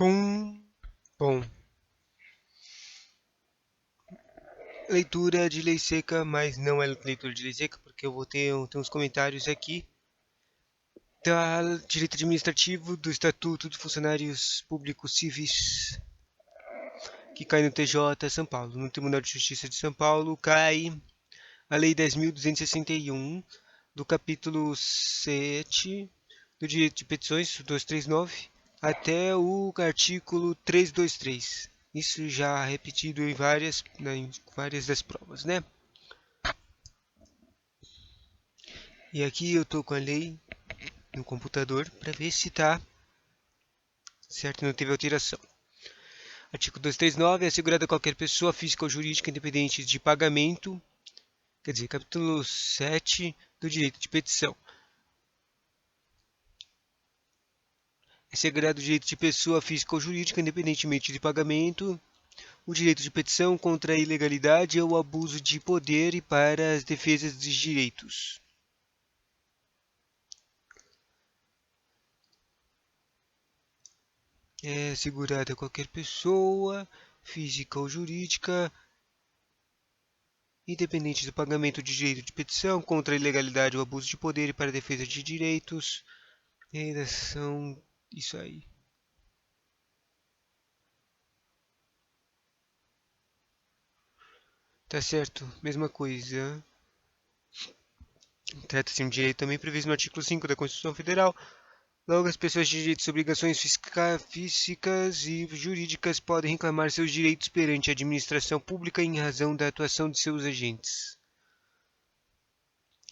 Pum. Bom, leitura de lei seca, mas não é leitura de lei seca, porque eu tenho uns comentários aqui da Direito Administrativo do Estatuto de Funcionários Públicos Civis, que cai no TJ São Paulo. No Tribunal de Justiça de São Paulo cai a Lei 10.261, do capítulo 7 do Direito de Petições, 239, até o artigo 323. Isso já repetido em várias das provas, né? E aqui eu estou com a lei no computador para ver se está certo e não teve alteração. Artigo 239. É assegurada a qualquer pessoa física ou jurídica independente de pagamento. Quer dizer, capítulo 7 do direito de petição. É assegurado o direito de pessoa física ou jurídica independentemente de pagamento, o direito de petição contra a ilegalidade ou abuso de poder e para as defesas dos direitos. É assegurada a qualquer pessoa física ou jurídica independente do pagamento de direito de petição contra a ilegalidade ou abuso de poder e para a defesa de direitos. Redação, isso aí. Tá certo, mesma coisa. Trata-se de um direito também previsto no artigo 5 da Constituição Federal. Logo, as pessoas de direitos e obrigações físicas e jurídicas podem reclamar seus direitos perante a administração pública em razão da atuação de seus agentes.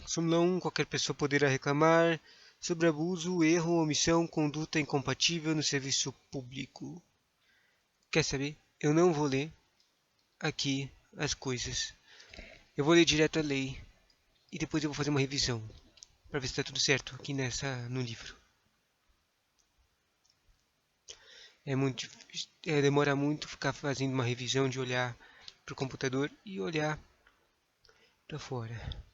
Súmula 1. Qualquer pessoa poderá reclamar sobre abuso, erro, omissão, conduta incompatível no serviço público. Quer saber? Eu não vou ler aqui as coisas. Eu vou ler direto a lei e depois eu vou fazer uma revisão para ver se está tudo certo aqui no livro. Demora muito ficar fazendo uma revisão de olhar para o computador e olhar para fora.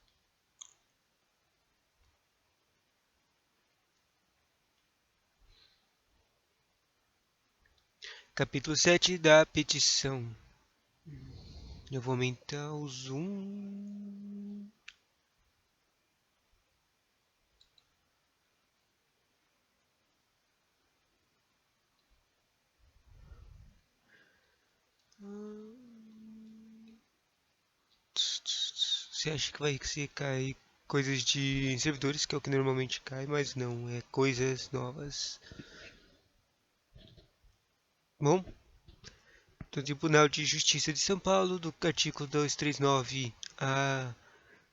Capítulo 7 da petição. Eu vou aumentar o zoom. Você acha que vai cair coisas de servidores, que é o que normalmente cai, mas não, é coisas novas. Bom, do Tribunal de Justiça de São Paulo, do artigo 239 a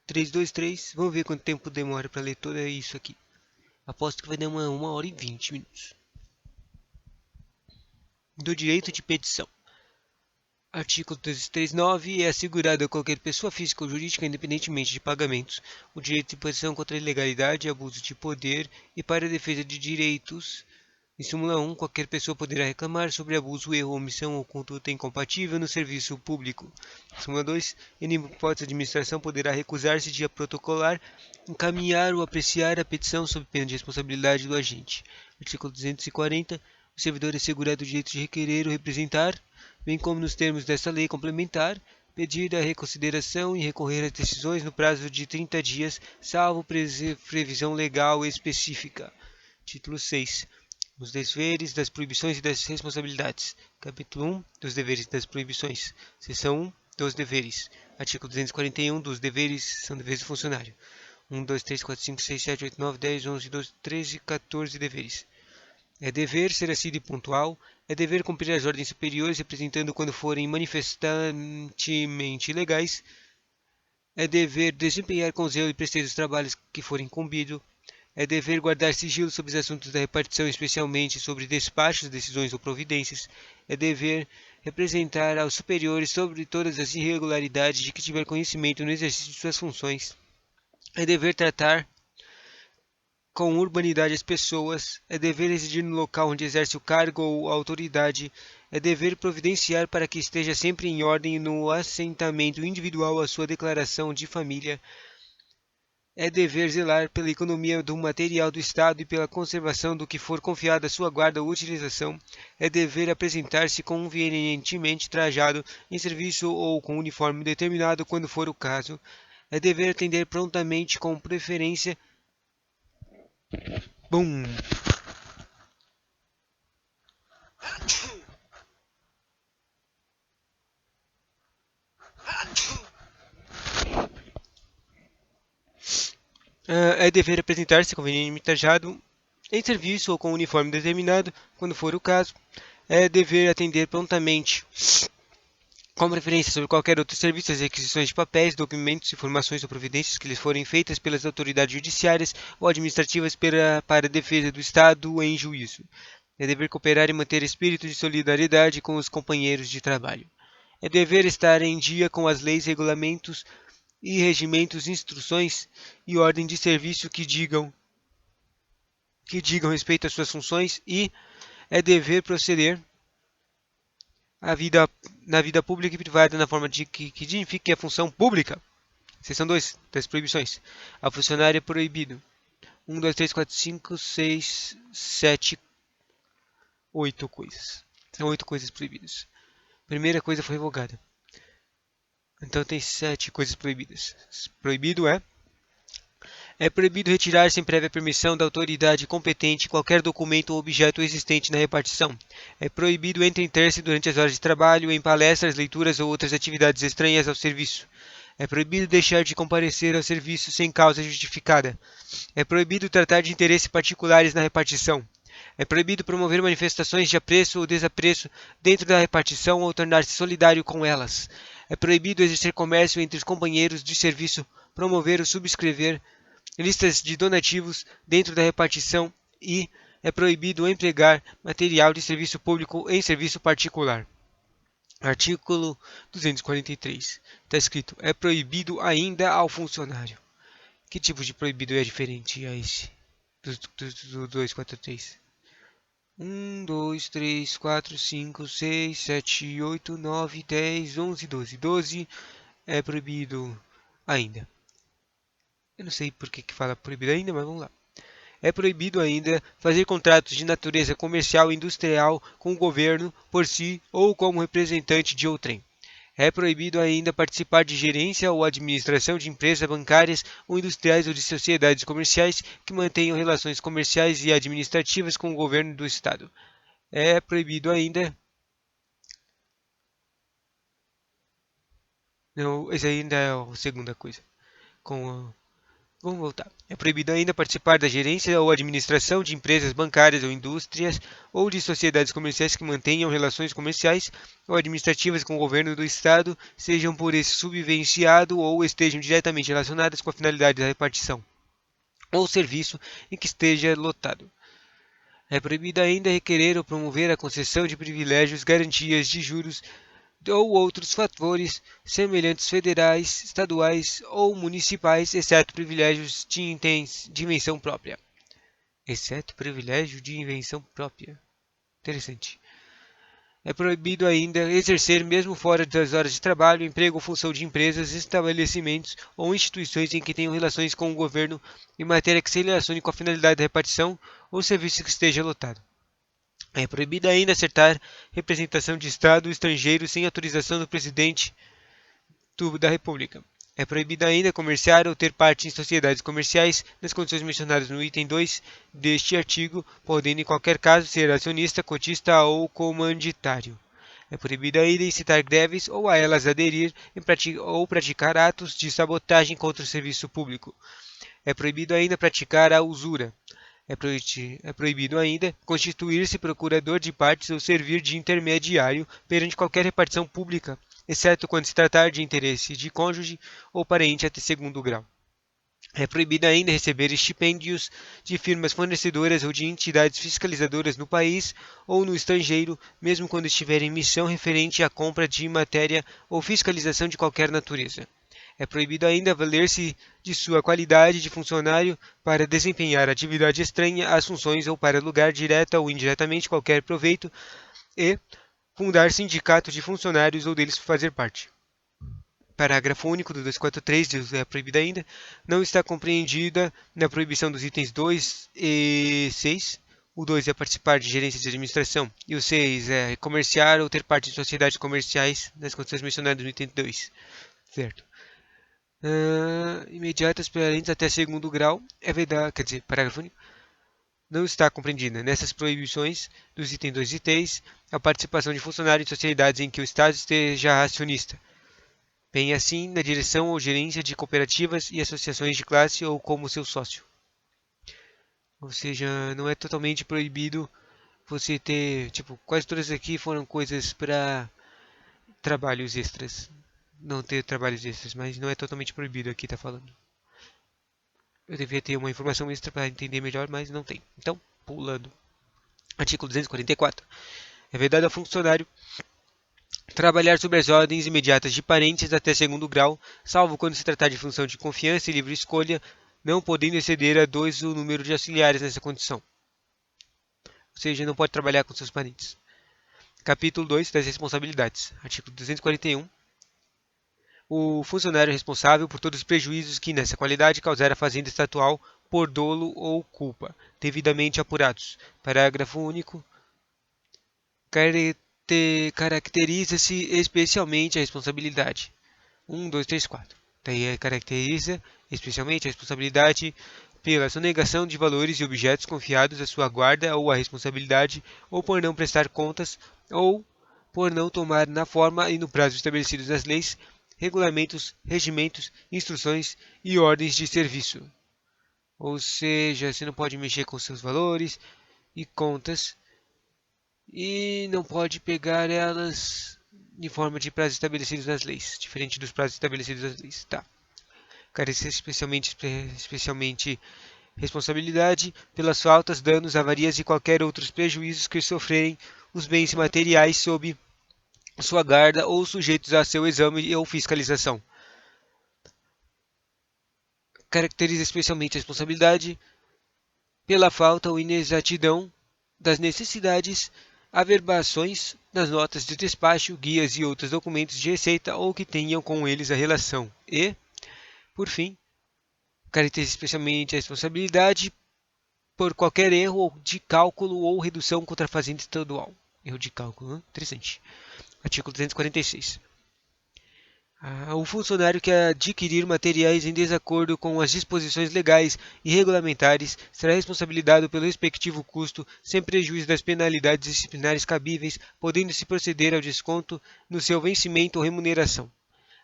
323. Vamos ver quanto tempo demora para ler tudo isso aqui. Aposto que vai dar uma hora e 20 minutos. Do direito de petição. Artigo 239. É assegurado a qualquer pessoa física ou jurídica, independentemente de pagamentos, o direito de petição contra a ilegalidade e abuso de poder e para a defesa de direitos. Em súmula 1, qualquer pessoa poderá reclamar sobre abuso, erro, omissão ou conduta incompatível no serviço público. Em súmula 2, em hipótese, a administração poderá recusar-se de protocolar, encaminhar ou apreciar a petição sob pena de responsabilidade do agente. Artigo 240. O servidor é assegurado o direito de requerer ou representar, bem como nos termos desta lei complementar, pedir a reconsideração e recorrer às decisões no prazo de 30 dias, salvo previsão legal específica. Título 6. Os deveres, das proibições e das responsabilidades. Capítulo 1. Dos deveres e das proibições. Seção 1. Dos deveres. Artigo 241. Dos deveres são deveres do funcionário. 1, 2, 3, 4, 5, 6, 7, 8, 9, 10, 11, 12, 13, 14 deveres. É dever ser assíduo e pontual. É dever cumprir as ordens superiores, representando quando forem manifestantemente ilegais. É dever desempenhar com zelo e presteza os trabalhos que forem incumbido. É dever guardar sigilo sobre os assuntos da repartição, especialmente sobre despachos, decisões ou providências. É dever representar aos superiores sobre todas as irregularidades de que tiver conhecimento no exercício de suas funções. É dever tratar com urbanidade as pessoas. É dever residir no local onde exerce o cargo ou autoridade. É dever providenciar para que esteja sempre em ordem no assentamento individual a sua declaração de família. É dever zelar pela economia do material do Estado e pela conservação do que for confiado à sua guarda ou utilização. É dever apresentar-se convenientemente trajado em serviço ou com uniforme determinado, quando for o caso. É dever atender prontamente com preferência. Bum! É dever apresentar-se convenientemente trajado em serviço ou com uniforme determinado, quando for o caso. É dever atender prontamente, com preferência sobre qualquer outro serviço, as requisições de papéis, documentos, informações ou providências que lhes forem feitas pelas autoridades judiciárias ou administrativas para a defesa do Estado em juízo. É dever cooperar e manter espírito de solidariedade com os companheiros de trabalho. É dever estar em dia com as leis, regulamentos e regimentos, instruções e ordem de serviço que digam respeito às suas funções e é dever proceder a vida, na vida pública e privada na forma de que dignifique a função pública. Seção 2 das proibições. A funcionário é proibido. 1, 2, 3, 4, 5, 6, 7, 8 coisas. São 8 coisas proibidas. Primeira coisa foi revogada. Então tem 7 coisas proibidas. Proibido é proibido retirar sem prévia permissão da autoridade competente qualquer documento ou objeto existente na repartição. É proibido entreter-se durante as horas de trabalho em palestras, leituras ou outras atividades estranhas ao serviço. É proibido deixar de comparecer ao serviço sem causa justificada. É proibido tratar de interesses particulares na repartição. É proibido promover manifestações de apreço ou desapreço dentro da repartição ou tornar-se solidário com elas. É proibido exercer comércio entre os companheiros de serviço, promover ou subscrever listas de donativos dentro da repartição e é proibido empregar material de serviço público em serviço particular. Artigo 243. Está escrito: é proibido ainda ao funcionário. Que tipo de proibido é diferente a esse? Do 243. 1, 2, 3, 4, 5, 6, 7, 8, 9, 10, 11, 12. 12 é proibido ainda. Eu não sei por que fala proibido ainda, mas vamos lá. É proibido ainda fazer contratos de natureza comercial e industrial com o governo por si ou como representante de outrem. É proibido ainda participar de gerência ou administração de empresas bancárias ou industriais ou de sociedades comerciais que mantenham relações comerciais e administrativas com o governo do Estado. É proibido ainda. Não, essa ainda é a segunda coisa. Vamos voltar. É proibido ainda participar da gerência ou administração de empresas bancárias ou indústrias ou de sociedades comerciais que mantenham relações comerciais ou administrativas com o governo do Estado, sejam por esse subvenciado ou estejam diretamente relacionadas com a finalidade da repartição ou serviço em que esteja lotado. É proibido ainda requerer ou promover a concessão de privilégios, garantias de juros ou outros fatores semelhantes federais, estaduais ou municipais, exceto privilégios de invenção própria. Exceto privilégio de invenção própria. Interessante. É proibido ainda exercer, mesmo fora das horas de trabalho, emprego ou função de empresas, estabelecimentos ou instituições em que tenham relações com o governo em matéria que se relacione com a finalidade da repartição ou serviço que esteja lotado. É proibido ainda acertar representação de Estado estrangeiro sem autorização do presidente da República. É proibido ainda comerciar ou ter parte em sociedades comerciais nas condições mencionadas no item 2 deste artigo, podendo em qualquer caso ser acionista, cotista ou comanditário. É proibido ainda incitar greves ou a elas aderir ou praticar atos de sabotagem contra o serviço público. É proibido ainda praticar a usura. É proibido ainda constituir-se procurador de partes ou servir de intermediário perante qualquer repartição pública, exceto quando se tratar de interesse de cônjuge ou parente até segundo grau. É proibido ainda receber estipêndios de firmas fornecedoras ou de entidades fiscalizadoras no país ou no estrangeiro, mesmo quando estiver em missão referente à compra de matéria ou fiscalização de qualquer natureza. É proibido ainda valer-se de sua qualidade de funcionário para desempenhar atividade estranha às funções ou para alugar direta ou indiretamente qualquer proveito e fundar sindicato de funcionários ou deles fazer parte. parágrafo único do 243, é proibida ainda, não está compreendida na proibição dos itens 2 e 6. O 2 é participar de gerência de administração e o 6 é comerciar ou ter parte de sociedades comerciais nas condições mencionadas no item 2. Certo. Imediatas permanentes até segundo grau é vedado, quer dizer, parágrafo único, não está compreendida nessas proibições dos itens 2 e 3 a participação de funcionários em sociedades em que o Estado esteja acionista, bem assim na direção ou gerência de cooperativas e associações de classe ou como seu sócio. Ou seja, não é totalmente proibido você ter, tipo, quase todas aqui foram coisas para trabalhos extras. Não ter trabalhos extras, mas não é totalmente proibido aqui, tá falando. Eu devia ter uma informação extra para entender melhor, mas não tem. Então, pulando. Artigo 244. É vedado ao funcionário trabalhar sob as ordens imediatas de parentes até segundo grau, salvo quando se tratar de função de confiança e livre escolha, não podendo exceder a 2 o número de auxiliares nessa condição. Ou seja, não pode trabalhar com seus parentes. Capítulo 2 das responsabilidades. Artigo 241. O funcionário é responsável por todos os prejuízos que, nessa qualidade, causar a fazenda estatual por dolo ou culpa, devidamente apurados. Parágrafo único. Caracteriza-se especialmente a responsabilidade. 1, 2, 3, 4. Daí caracteriza especialmente a responsabilidade pela sonegação de valores e objetos confiados à sua guarda ou à responsabilidade, ou por não prestar contas, ou por não tomar na forma e no prazo estabelecidos nas leis, regulamentos, regimentos, instruções e ordens de serviço. Ou seja, você não pode mexer com seus valores e contas e não pode pegar elas em forma de prazos estabelecidos nas leis, diferente dos prazos estabelecidos nas leis. Tá. Carece especialmente responsabilidade pelas faltas, danos, avarias e qualquer outros prejuízos que sofrerem os bens materiais sob sua guarda ou sujeitos a seu exame ou fiscalização. Caracteriza especialmente a responsabilidade pela falta ou inexatidão das necessidades, averbações nas notas de despacho, guias e outros documentos de receita ou que tenham com eles a relação. E, por fim, caracteriza especialmente a responsabilidade por qualquer erro de cálculo ou redução contra a fazenda estadual. Erro de cálculo, interessante. Artigo 246. O funcionário que adquirir materiais em desacordo com as disposições legais e regulamentares será responsabilizado pelo respectivo custo, sem prejuízo das penalidades disciplinares cabíveis, podendo-se proceder ao desconto no seu vencimento ou remuneração.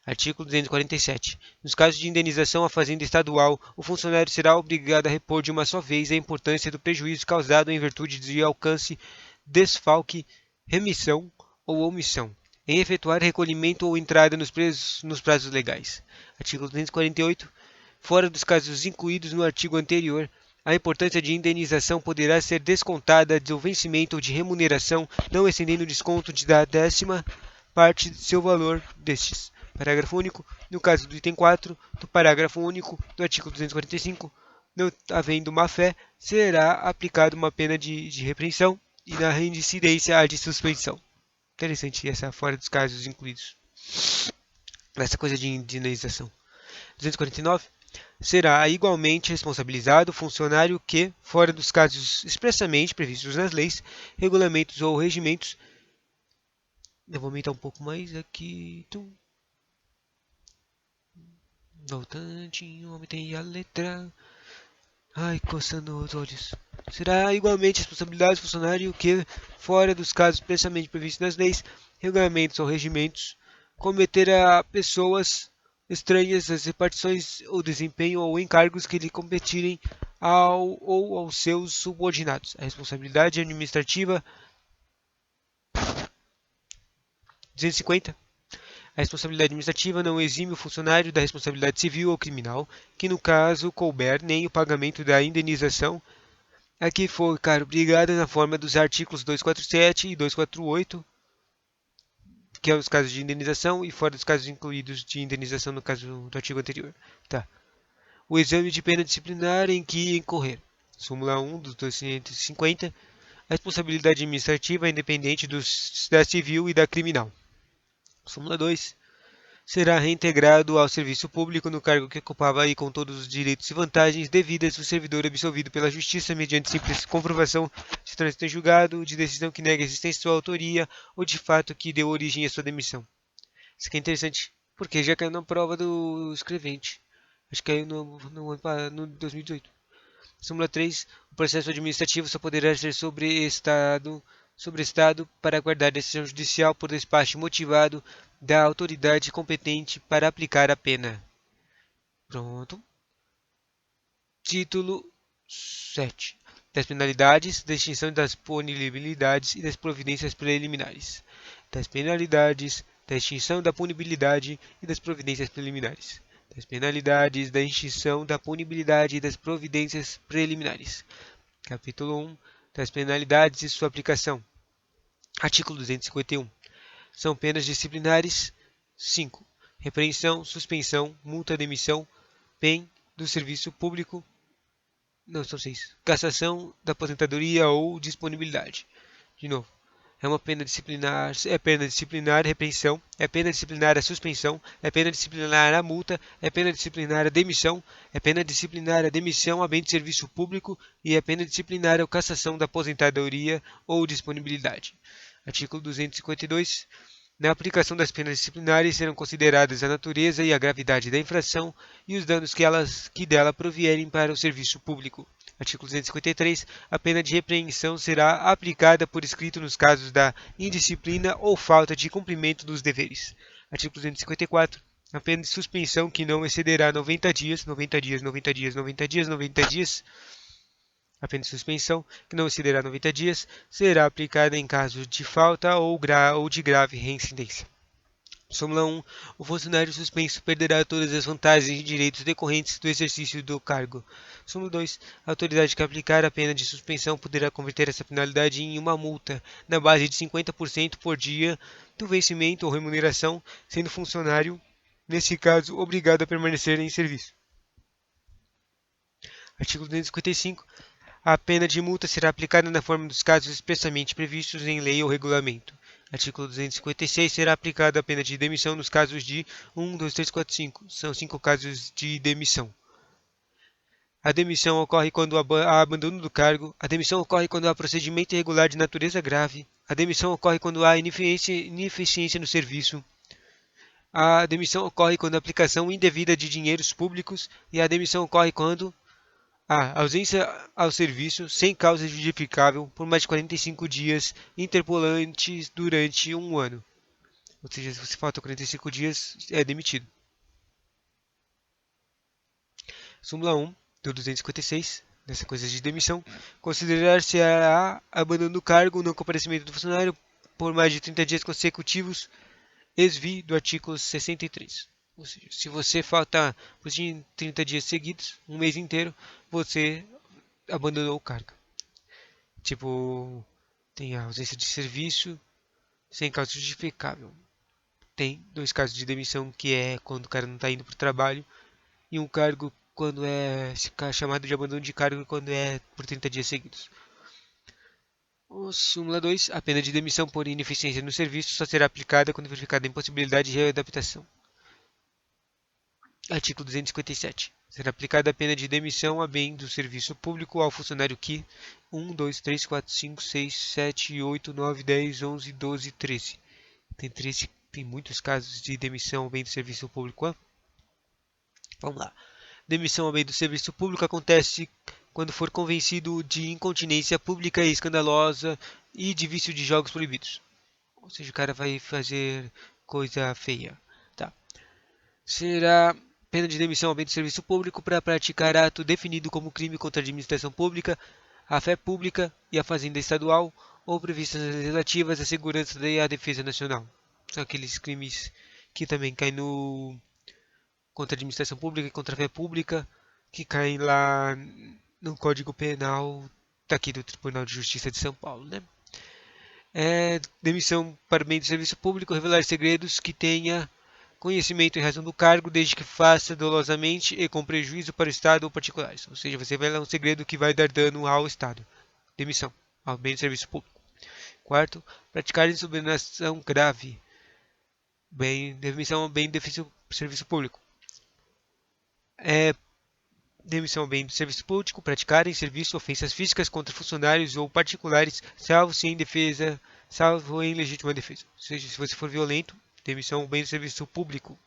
Artigo 247. Nos casos de indenização à fazenda estadual, o funcionário será obrigado a repor de uma só vez a importância do prejuízo causado em virtude de alcance, desfalque, remissão ou omissão, em efetuar recolhimento ou entrada nos prazos legais. Artigo 248. Fora dos casos incluídos no artigo anterior, a importância de indenização poderá ser descontada do vencimento ou de remuneração, não excedendo o desconto da 10ª parte de seu valor destes. Parágrafo único. No caso do item 4 do parágrafo único do artigo 245, não havendo má-fé, será aplicada uma pena de repreensão e na reincidência a de suspensão. Interessante essa fora dos casos incluídos. Essa coisa de indenização. 249. Será igualmente responsabilizado o funcionário que, fora dos casos expressamente previstos nas leis, regulamentos ou regimentos. Eu vou aumentar um pouco mais aqui. Voltantinho, aumentei a letra. Ai, coçando os olhos. Será igualmente responsabilidade do funcionário que, fora dos casos expressamente previstos nas leis, regulamentos ou regimentos, cometer a pessoas estranhas as repartições ou desempenho ou encargos que lhe competirem ou aos seus subordinados. A responsabilidade administrativa 250. A responsabilidade administrativa não exime o funcionário da responsabilidade civil ou criminal, que no caso couber nem o pagamento da indenização a que for obrigada na forma dos artigos 247 e 248, que é os casos de indenização e fora dos casos incluídos de indenização no caso do artigo anterior. Tá. O exame de pena disciplinar em que incorrer. Súmula 1 dos 250. A responsabilidade administrativa é independente da civil e da criminal. Súmula 2. será reintegrado ao serviço público no cargo que ocupava e com todos os direitos e vantagens devidas ao servidor absolvido pela Justiça mediante simples comprovação de trânsito em julgado, de decisão que nega a existência de sua autoria ou de fato que deu origem à sua demissão. Isso aqui é interessante, porque já caiu na prova do escrevente. Acho que caiu no 2018. Súmula 3. O processo administrativo só poderá ser sobreestado para aguardar decisão judicial por despacho motivado da autoridade competente para aplicar a pena. Pronto. Título 7. Das penalidades, da extinção das punibilidades e das providências preliminares. Das penalidades, da extinção da punibilidade e das providências preliminares. Das penalidades, da extinção da punibilidade e das providências preliminares. Capítulo 1. Das penalidades e sua aplicação. Artigo 251. São penas disciplinares. 5. Repreensão, suspensão, multa, demissão, PEN do serviço público. Não, são 6. Cassação da aposentadoria ou disponibilidade. De novo. É uma pena disciplinar, é pena disciplinar a repreensão, é pena disciplinar a suspensão, é pena disciplinar a multa, é pena disciplinar a demissão, é pena disciplinar a demissão a bem de serviço público e é pena disciplinar a cassação da aposentadoria ou disponibilidade. Artigo 252. Na aplicação das penas disciplinares serão consideradas a natureza e a gravidade da infração e os danos que dela provierem para o serviço público. Artigo 253. A pena de repreensão será aplicada por escrito nos casos da indisciplina ou falta de cumprimento dos deveres. Artigo 254. A pena de suspensão que não excederá 90 dias, 90 dias, 90 dias, 90 dias, 90 dias, a pena de suspensão, que não excederá 90 dias, será aplicada em caso de falta ou de grave reincidência. Súmula 1. O funcionário suspenso perderá todas as vantagens e direitos decorrentes do exercício do cargo. Súmula 2. A autoridade que aplicar a pena de suspensão poderá converter essa penalidade em uma multa na base de 50% por dia do vencimento ou remuneração, sendo o funcionário, nesse caso, obrigado a permanecer em serviço. Artigo 255. A pena de multa será aplicada na forma dos casos expressamente previstos em lei ou regulamento. Artigo 256. Será aplicada a pena de demissão nos casos de 1, 2, 3, 4, 5. São 5 casos de demissão. A demissão ocorre quando há abandono do cargo. A demissão ocorre quando há procedimento irregular de natureza grave. A demissão ocorre quando há ineficiência no serviço. A demissão ocorre quando há aplicação indevida de dinheiros públicos. E a demissão ocorre quando a ausência ao serviço sem causa justificável por mais de 45 dias interpolantes durante um ano. Ou seja, se você falta 45 dias, é demitido. Súmula 1 do 256, nessa coisa de demissão, considerar-se-á abandono do cargo, não comparecimento do funcionário por mais de 30 dias consecutivos, ex-vi do artigo 63. Ou seja, se você faltar por 30 dias seguidos, um mês inteiro, você abandonou o cargo. Tipo, tem a ausência de serviço sem causa justificável. Tem 2 casos de demissão, que é quando o cara não está indo para o trabalho, e um cargo quando é chamado de abandono de cargo quando é por 30 dias seguidos. O súmula 2. A pena de demissão por ineficiência no serviço só será aplicada quando verificada a impossibilidade de readaptação. Artigo 257. Será aplicada a pena de demissão a bem do serviço público ao funcionário que 1, 2, 3, 4, 5, 6, 7, 8, 9, 10, 11, 12, 13. Tem muitos casos de demissão ao bem do serviço público. Vamos lá. Demissão ao bem do serviço público acontece quando for convencido de incontinência pública e escandalosa e de vício de jogos proibidos. Ou seja, o cara vai fazer coisa feia. Tá. Será pena de demissão ao bem do serviço público para praticar ato definido como crime contra a administração pública, a fé pública e a fazenda estadual ou previstas relativas à segurança e à defesa nacional. São aqueles crimes que também caem no contra a administração pública e contra a fé pública, que caem lá no Código Penal daqui do Tribunal de Justiça de São Paulo, né? Demissão para bem do serviço público, revelar segredos que tenha conhecimento em razão do cargo, desde que faça dolosamente e com prejuízo para o Estado ou particulares. Ou seja, você revelar um segredo que vai dar dano ao Estado. Demissão ao bem do serviço público. Quarto, praticar insubordinação grave. Demissão ao bem do serviço público. É demissão ao bem do serviço público, praticar em serviço ofensas físicas contra funcionários ou particulares, salvo em legítima defesa. Ou seja, se você for violento, demissão ao bem do serviço público.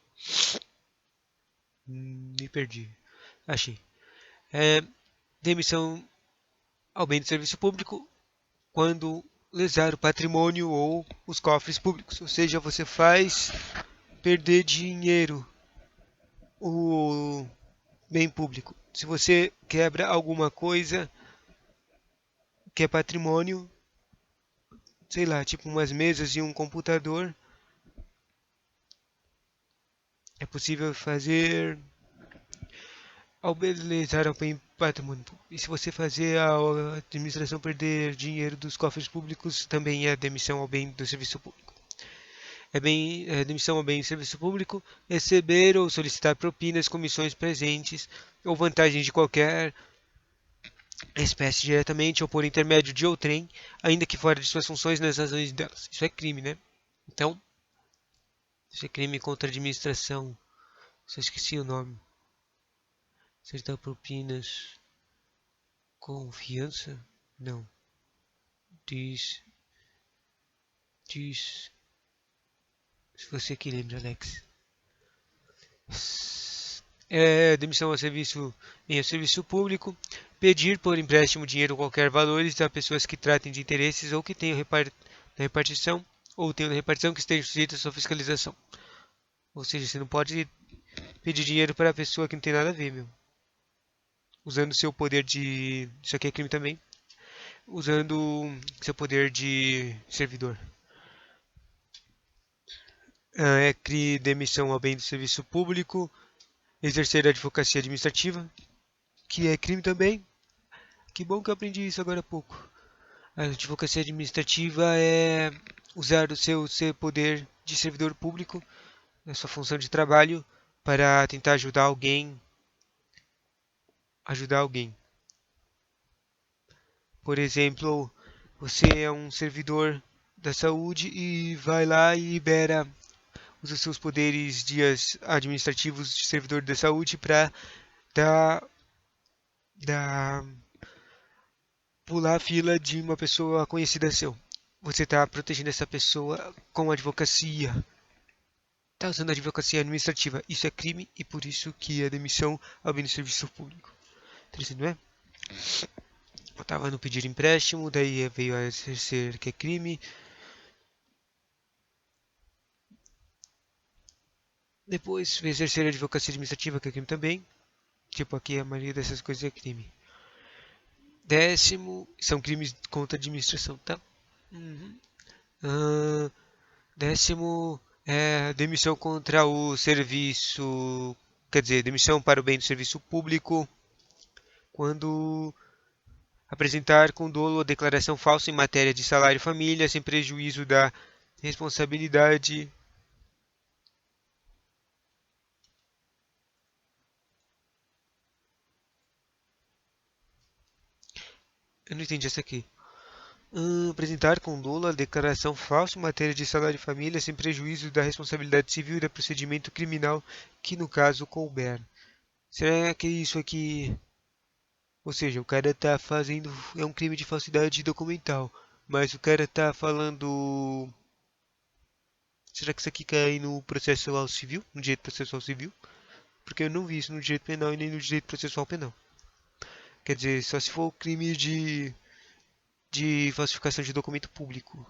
Me perdi. Achei. É, demissão ao bem do serviço público quando lesar o patrimônio ou os cofres públicos. Ou seja, você faz perder dinheiro, o bem público. Se você quebra alguma coisa que é patrimônio, sei lá, tipo umas mesas e um computador, é possível fazer ao belezar o bem patrimônio. E se você fazer a administração perder dinheiro dos cofres públicos, também é demissão ao bem do serviço público. Demissão ao bem do serviço público, receber ou solicitar propinas, comissões, presentes ou vantagens de qualquer espécie diretamente ou por intermédio de outrem, ainda que fora de suas funções nas razões delas. Isso é crime, né? Então, isso é crime contra a administração. Só esqueci o nome. Solicitar propinas. Confiança? Não. Diz. Diz. Se você que lembra, Alex. Demissão em serviço público. Pedir por empréstimo dinheiro ou qualquer valores a pessoas que tratem de interesses ou que tenham repartição ou tenham repartição que estejam sujeitas à sua fiscalização. Ou seja, você não pode pedir dinheiro para a pessoa que não tem nada a ver, meu. Usando seu poder de. Isso aqui é crime também. Usando seu poder de servidor. É crime demissão ao bem do serviço público. Exercer a advocacia administrativa, que é crime também. Que bom que eu aprendi isso agora há pouco. A advocacia administrativa é usar o seu poder de servidor público, na sua função de trabalho, para tentar ajudar alguém. Ajudar alguém. Por exemplo, você é um servidor da saúde e vai lá e libera os seus poderes administrativos de servidor da saúde para dar, dar pular a fila de uma pessoa conhecida seu. Você está protegendo essa pessoa com advocacia. Está usando a advocacia administrativa. Isso é crime e por isso que é demissão ao bem do serviço público. Interessante, não é? Eu estava no pedir empréstimo, daí veio a exercer que é crime. Depois veio exercer a advocacia administrativa, que é crime também. Tipo, aqui a maioria dessas coisas é crime. Décimo, são crimes contra a administração, tá? Uhum. Décimo é demissão contra o serviço, quer dizer, demissão para o bem do serviço público, quando apresentar com dolo ou declaração falsa em matéria de salário e família, sem prejuízo da responsabilidade. Eu não entendi essa aqui. Apresentar com dolo a declaração falsa em matéria de salário e família, sem prejuízo da responsabilidade civil e do procedimento criminal que no caso couber. Será que isso aqui, ou seja, o cara tá fazendo, é um crime de falsidade documental, mas o cara tá falando, será que isso aqui cai no processual civil, no direito processual civil? Porque eu não vi isso no direito penal e nem no direito processual penal. Quer dizer, só se for crime de falsificação de documento público.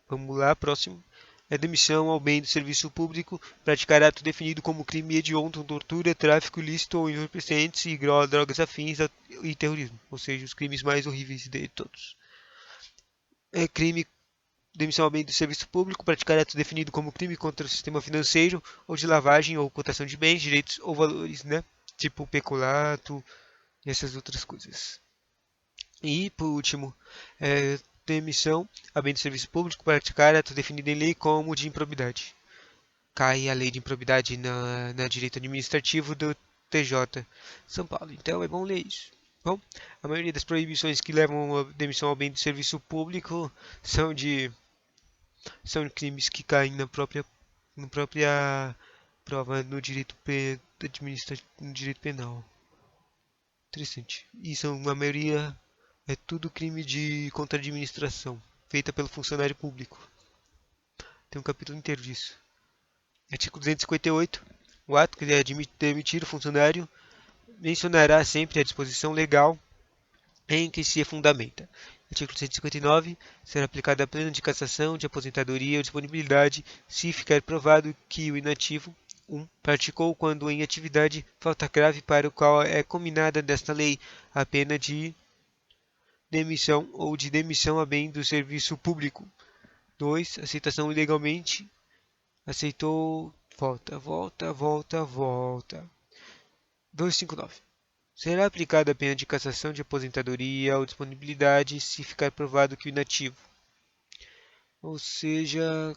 Vamos lá, próximo. É demissão ao bem do serviço público, praticar ato definido como crime hediondo, tortura, tráfico ilícito ou entorpecentes e drogas afins e terrorismo, ou seja, os crimes mais horríveis de todos. É crime demissão ao bem do serviço público, praticar ato definido como crime contra o sistema financeiro ou de lavagem ou cotação de bens, direitos ou valores, né? Tipo peculato e essas outras coisas. E, por último, demissão a bem do serviço público, praticar ato definido em lei como de improbidade. Cai a lei de improbidade na direito administrativo do TJ São Paulo. Então é bom ler isso. Bom, a maioria das proibições que levam a demissão ao bem do serviço público são de são crimes que caem na própria prova no direito administrativo, no direito penal. Interessante. E são a maioria é tudo crime de contra a administração, feita pelo funcionário público. Tem um capítulo inteiro disso. Artigo 258. O ato que demitir o funcionário mencionará sempre a disposição legal em que se fundamenta. Artigo 159. Será aplicada a plena de cassação, de aposentadoria ou disponibilidade se ficar provado que o inativo 1. Praticou quando em atividade falta grave para o qual é combinada desta lei a pena de demissão ou de demissão a bem do serviço público. 2. Aceitação ilegalmente. Aceitou. Volta. 259. Será aplicada a pena de cassação de aposentadoria ou disponibilidade se ficar provado que o inativo, ou seja,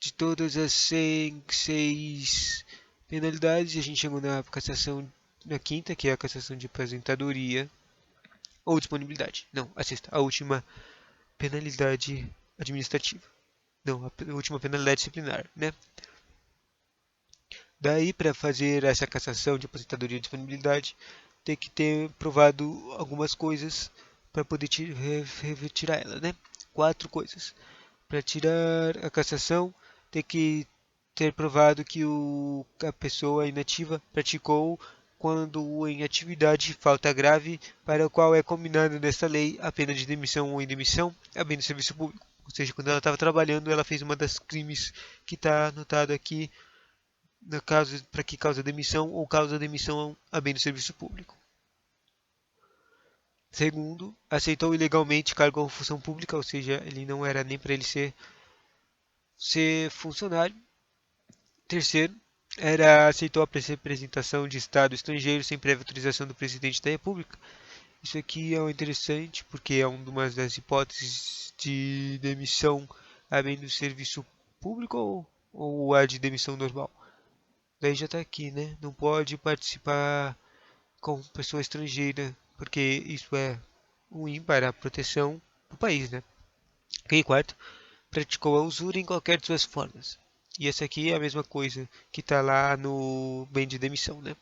de todas as seis penalidades, a gente chegou na cassação na quinta, que é a cassação de aposentadoria ou disponibilidade. Não, a sexta, a última penalidade administrativa. Não, a última penalidade disciplinar, né? Daí, para fazer essa cassação de aposentadoria e disponibilidade, tem que ter provado algumas coisas para poder retirar ela, né? 4 coisas. Para tirar a cassação, tem que ter provado que a pessoa inativa praticou quando em atividade falta grave para o qual é combinado nesta lei a pena de demissão ou indemissão a bem do serviço público. Ou seja, quando ela estava trabalhando, ela fez uma das crimes que está anotado aqui no caso para que causa demissão ou causa demissão a bem do serviço público. Segundo, aceitou ilegalmente cargo ou função pública, ou seja, ele não era nem para ele ser funcionário. Terceiro, aceitou a representação de Estado estrangeiro sem prévia autorização do presidente da República. Isso aqui é interessante porque é uma das hipóteses de demissão a bem do serviço público ou a de demissão normal. Daí já está aqui, né? Não pode participar com pessoa estrangeira, porque isso é ruim para a proteção do país, né? E quarto, praticou a usura em qualquer de suas formas. E essa aqui é a mesma coisa que está lá no bem de demissão, né?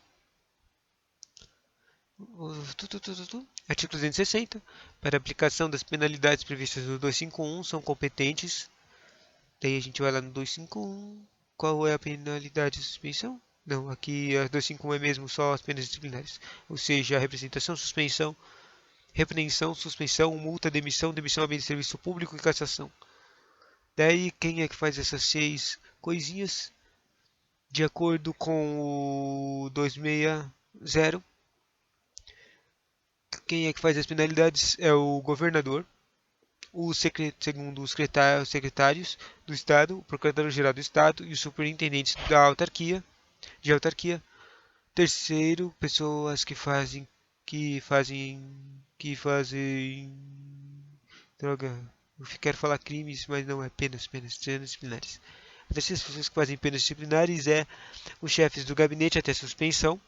Artigo 260. Para aplicação das penalidades previstas no 251 são competentes. Daí a gente vai lá no 251. Qual é a penalidade de suspensão? Não, aqui a 251 é mesmo só as penas disciplinares. Ou seja, a representação, suspensão, repreensão, suspensão, multa, demissão, demissão a bem de serviço público e cassação. Daí, quem é que faz essas 6 coisinhas? De acordo com o 260, quem é que faz as penalidades é o governador, segundo os secretários do Estado, o Procurador-Geral do Estado e os superintendentes de autarquia. Terceiro, pessoas que fazem droga. Eu quero falar crimes, mas não é penas disciplinares. As terceiras pessoas que fazem penas disciplinares é os chefes do gabinete até suspensão.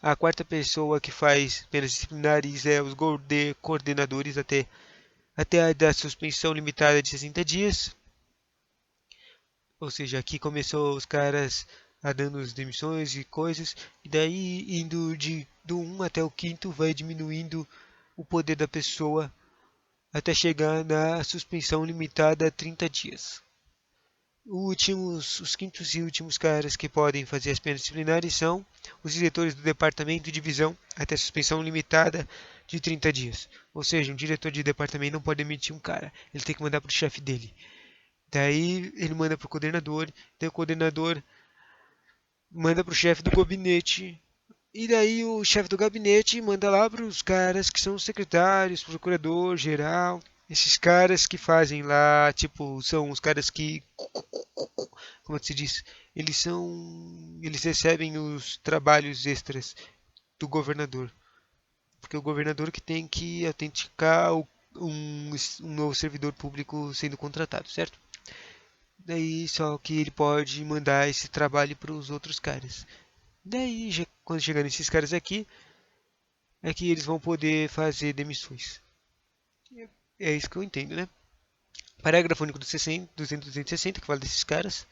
A quarta pessoa que faz penas disciplinares é os coordenadores até a da suspensão limitada de 60 dias. Ou seja, aqui começou os caras a dando as demissões e coisas, e daí indo do 1 até o quinto vai diminuindo o poder da pessoa até chegar na suspensão limitada a 30 dias. Os quintos e últimos caras que podem fazer as penas disciplinares são os diretores do departamento de divisão até suspensão limitada de 30 dias. Ou seja, um diretor de departamento não pode demitir um cara, ele tem que mandar para o chefe dele. Daí ele manda para o coordenador, daí o coordenador manda para o chefe do gabinete, e daí o chefe do gabinete manda lá para os caras que são os secretários, procurador geral, esses caras que fazem lá, tipo, são os caras que, como é que se diz, eles recebem os trabalhos extras do governador, porque é o governador que tem que autenticar um novo servidor público sendo contratado, certo? Daí só que ele pode mandar esse trabalho para os outros caras. Daí, quando chegar nesses caras aqui, é que eles vão poder fazer demissões. É isso que eu entendo, né? Parágrafo único do 260, que fala desses caras,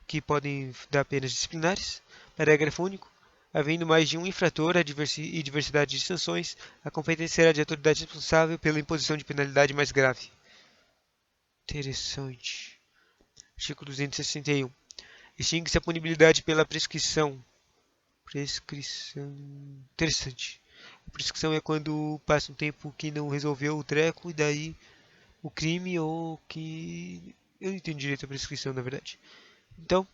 que podem dar penas disciplinares. Parágrafo único. Havendo mais de um infrator e diversidade de sanções, a competência será de autoridade responsável pela imposição de penalidade mais grave. Interessante. Artigo 261. Extingue-se a punibilidade pela prescrição. Prescrição. Interessante. A prescrição é quando passa um tempo que não resolveu o treco e daí o crime ou que. Eu não entendi direito a prescrição, na verdade. Então,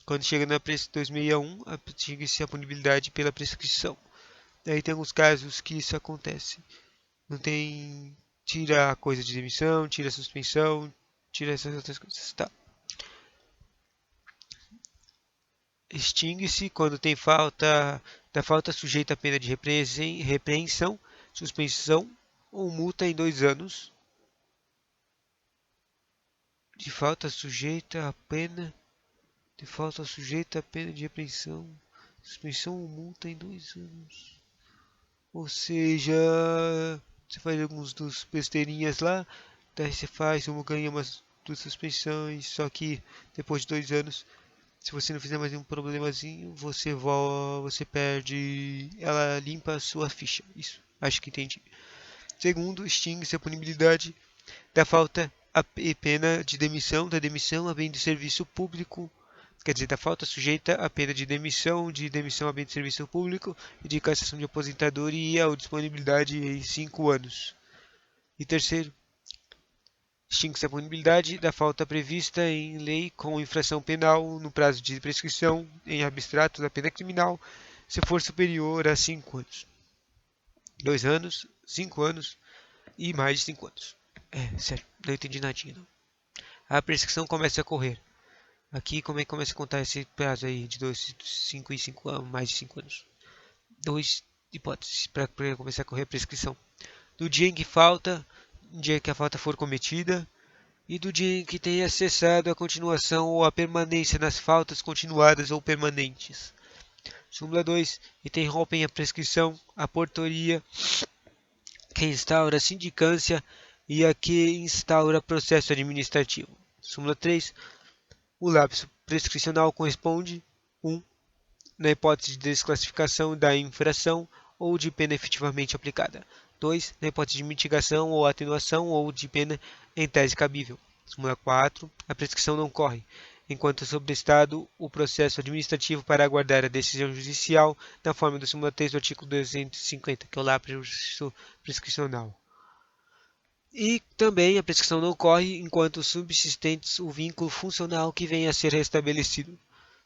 quando chega na 261, extingue-se a punibilidade pela prescrição. Daí tem alguns casos que isso acontece. Não tem. Tira a coisa de demissão, tira a suspensão, tira essas outras coisas. Tá. Extingue-se quando tem falta da falta sujeita a pena de repreensão, suspensão ou multa em 2 anos. De falta sujeita a pena de falta sujeita a pena de repreensão, suspensão ou multa em 2 anos. Ou seja, você faz alguns dos besteirinhas lá, daí você faz, uma ganha umas 2 suspensões, só que depois de 2 anos, se você não fizer mais nenhum problemazinho, você perde, ela limpa a sua ficha. Isso, acho que entendi. Segundo, extingue-se a punibilidade da falta e pena de demissão, da demissão a bem de serviço público, quer dizer, da falta sujeita à pena de demissão a bem de serviço público e de cassação de aposentadoria ou disponibilidade em 5 anos. E terceiro, extingue-se a punibilidade da falta prevista em lei com infração penal no prazo de prescrição em abstrato da pena criminal, se for superior a 5 anos. 2 anos, 5 anos e mais de 5 anos. Sério, não entendi nadinha não. A prescrição começa a correr. Aqui como é que começa a contar esse prazo aí de 2, 5 e 5 anos, mais de 5 anos? 2 hipóteses para começar a correr a prescrição. Do dia em que falta, no dia em que a falta for cometida, e do dia em que tenha cessado a continuação ou a permanência nas faltas continuadas ou permanentes. Súmula 2. Interrompem a prescrição, a portaria que instaura a sindicância e a que instaura processo administrativo. Súmula 3. O lapso prescricional corresponde 1. Na hipótese de desclassificação da infração ou de pena efetivamente aplicada. 2. Na hipótese de mitigação ou atenuação ou de pena em tese cabível. Súmula 4. A prescrição não corre, enquanto sobrestado o processo administrativo para aguardar a decisão judicial na forma da súmula 3 do artigo 250, que é o lapso prescricional. E também a prescrição não corre enquanto subsistentes o vínculo funcional que venha a ser restabelecido.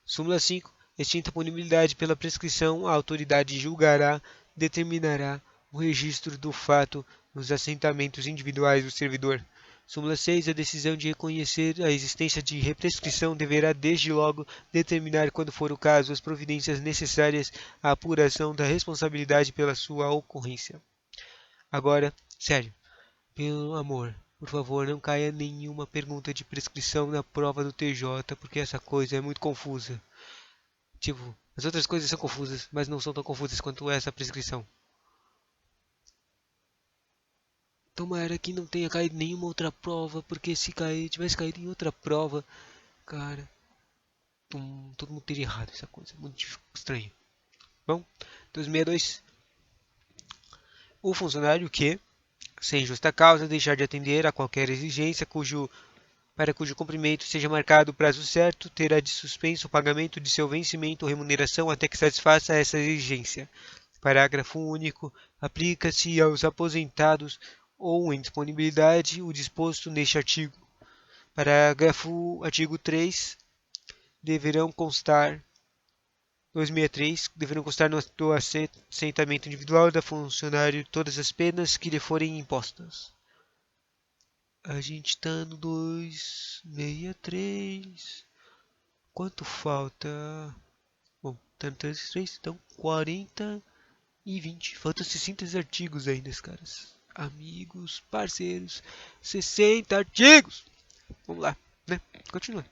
Súmula 5. Extinta a punibilidade pela prescrição, a autoridade julgará, determinará o registro do fato nos assentamentos individuais do servidor. Súmula 6. A decisão de reconhecer a existência de represcrição deverá desde logo determinar, quando for o caso, as providências necessárias à apuração da responsabilidade pela sua ocorrência. Agora, sério, pelo amor, por favor, não caia nenhuma pergunta de prescrição na prova do TJ, porque essa coisa é muito confusa. Tipo, as outras coisas são confusas, mas não são tão confusas quanto essa prescrição. Tomara que não tenha caído nenhuma outra prova, porque se tivesse caído em outra prova, cara, todo mundo teria errado essa coisa. Muito estranho. Bom, 262. O funcionário que, sem justa causa, deixar de atender a qualquer exigência para cujo cumprimento seja marcado o prazo certo, terá de suspenso o pagamento de seu vencimento ou remuneração até que satisfaça essa exigência. Parágrafo único. Aplica-se aos aposentados ou em disponibilidade o disposto neste artigo. Artigo 3. Deverão constar 263. Deverão constar no assentamento individual da funcionário todas as penas que lhe forem impostas. A gente está no 263. Quanto falta? Bom, tá no 363, então 40 e 20. Faltam 60 artigos ainda, caras. Amigos, parceiros, 60 artigos. Vamos lá, né? Continua.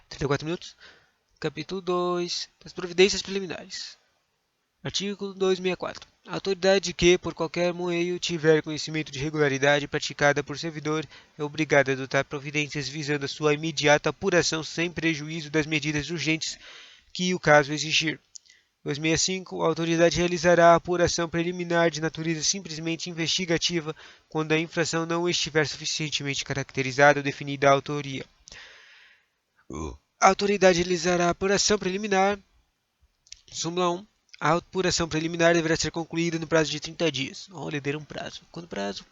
34 minutos. Capítulo 2. Das providências preliminares. Artigo 264. A autoridade que, por qualquer meio, tiver conhecimento de irregularidade praticada por servidor é obrigada a adotar providências visando a sua imediata apuração sem prejuízo das medidas urgentes que o caso exigir. 265. A autoridade realizará a apuração preliminar de natureza simplesmente investigativa quando a infração não estiver suficientemente caracterizada ou definida a autoria. A autoridade realizará a apuração preliminar. Súmula 1. A apuração preliminar deverá ser concluída no prazo de 30 dias. Olha, deram um prazo. Quando prazo?